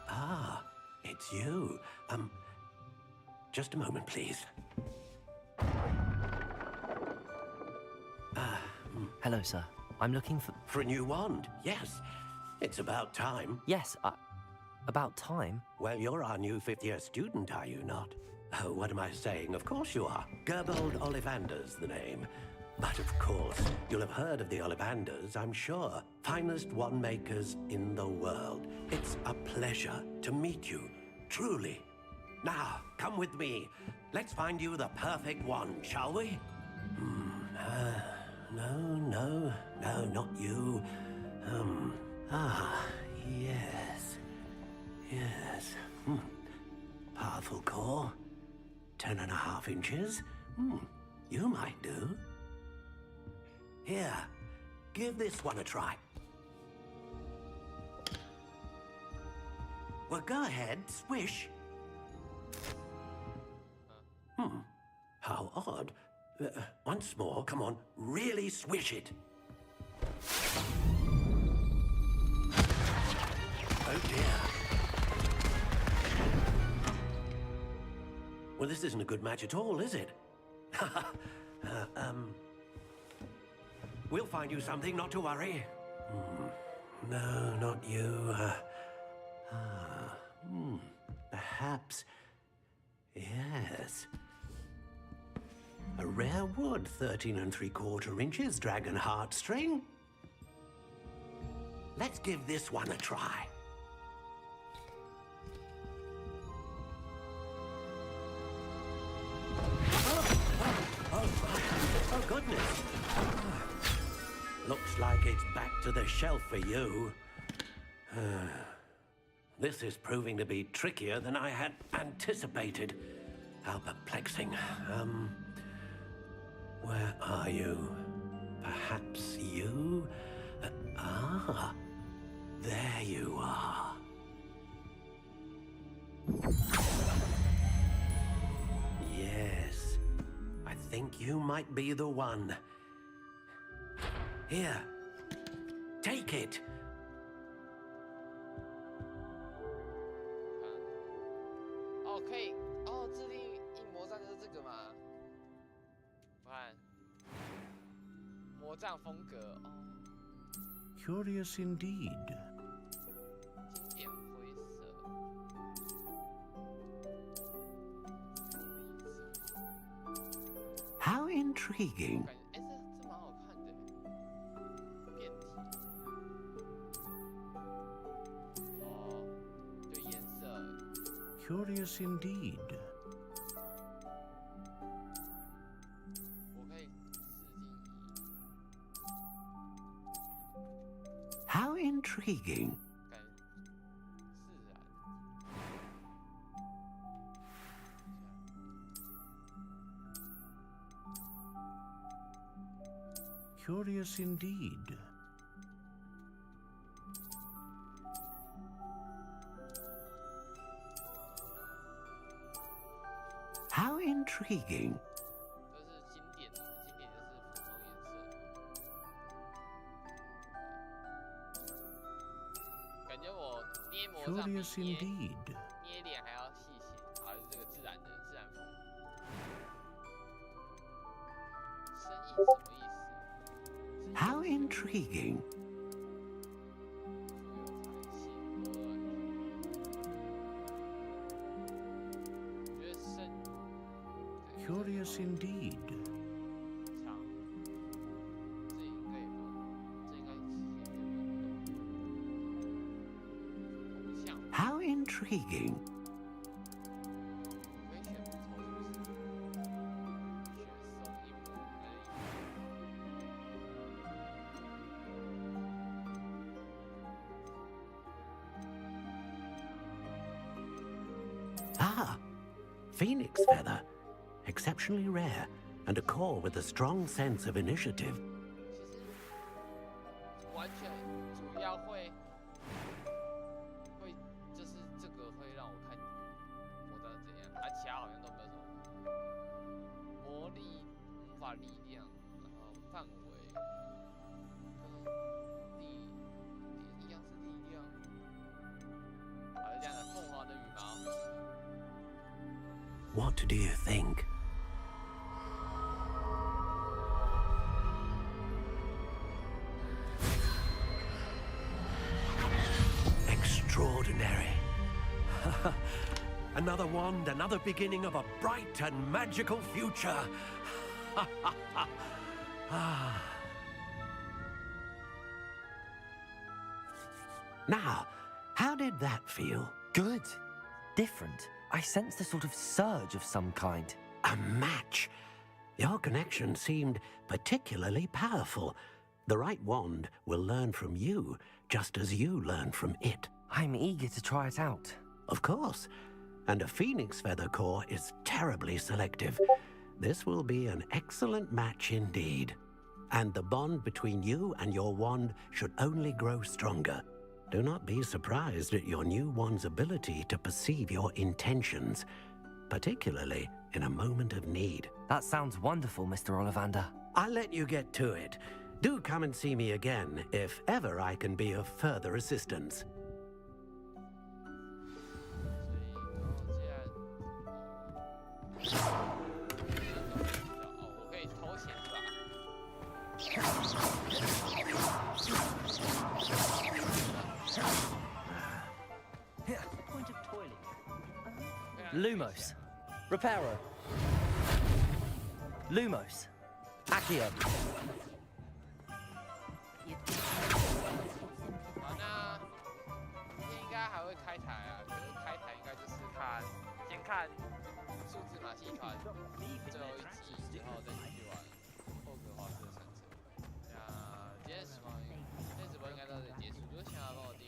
Ah, it's you. Just a moment, please. Hello, sir. I'm looking for... For a new wand, yes. It's about time. Yes, about time? Well, you're our new fifth-year student, are you not? Oh, what am I saying? Of course you are. Gerbold Ollivander's the name. But of course, you'll have heard of the Ollivanders, I'm sure. Finest wand makers in the world. It's a pleasure to meet you, truly. Now, come with me. Let's find you the perfect wand, shall we? No, not you. Yes. Powerful core. 10.5 inches. You might do. Here, give this one a try. Well, go ahead, swish. How odd. Once more, come on, really swish it. Oh dear. Well, this isn't a good match at all, is it? We'll find you something, not to worry. No, not you. Perhaps... Yes. A rare wood, 13 3/4 inches, dragon heartstring. Let's give this one a try. Oh, goodness. Looks like it's back to the shelf for you. This is proving to be trickier than I had anticipated. How perplexing. Where are you? Perhaps you? There you are. Yes, I think you might be the one. Here, take it. Okay. 制定一魔杖就是这个嘛？我看魔杖风格哦。Curious indeed. 经典灰色。How intriguing. 这蛮好看的。变体。哦，对颜色。Curious indeed. How intriguing. Curious indeed. How intriguing. 都是经典的，经典就是普通颜色。感觉我捏魔杖比捏脸还要细心，好，是这个自然的自然风。生硬什么意思 How intriguing. Curious indeed. How intriguing. Ah, phoenix feather. Exceptionally rare, and a core with a strong sense of initiative. 完全主要会就是这个会让我看魔杖怎样，其他好像都没有什么魔力、魔法力量，然后范围跟一样是力量。What do you think? Extraordinary. Another wand, another beginning of a bright and magical future. Now, how did that feel? Good. Different. I sensed a sort of surge of some kind. A match. Your connection seemed particularly powerful. The right wand will learn from you, just as you learn from it. I'm eager to try it out. Of course. And a phoenix feather core is terribly selective. This will be an excellent match indeed. And the bond between you and your wand should only grow stronger. Do not be surprised at your new wand's ability to perceive your intentions, particularly in a moment of need. That sounds wonderful, Mr. Ollivander. I'll let you get to it. Do come and see me again if ever I can be of further assistance. 我可以偷钱是吧？ Point of toilet. Lumos. Reparo. Lumos. Accio. 好，那今天应该还会开台啊，可是开台应该就是先看数字马戏团最后一集，然后再继续玩霍格华兹的传承。那今天直播应该到这里结束，如果想要帮我订阅。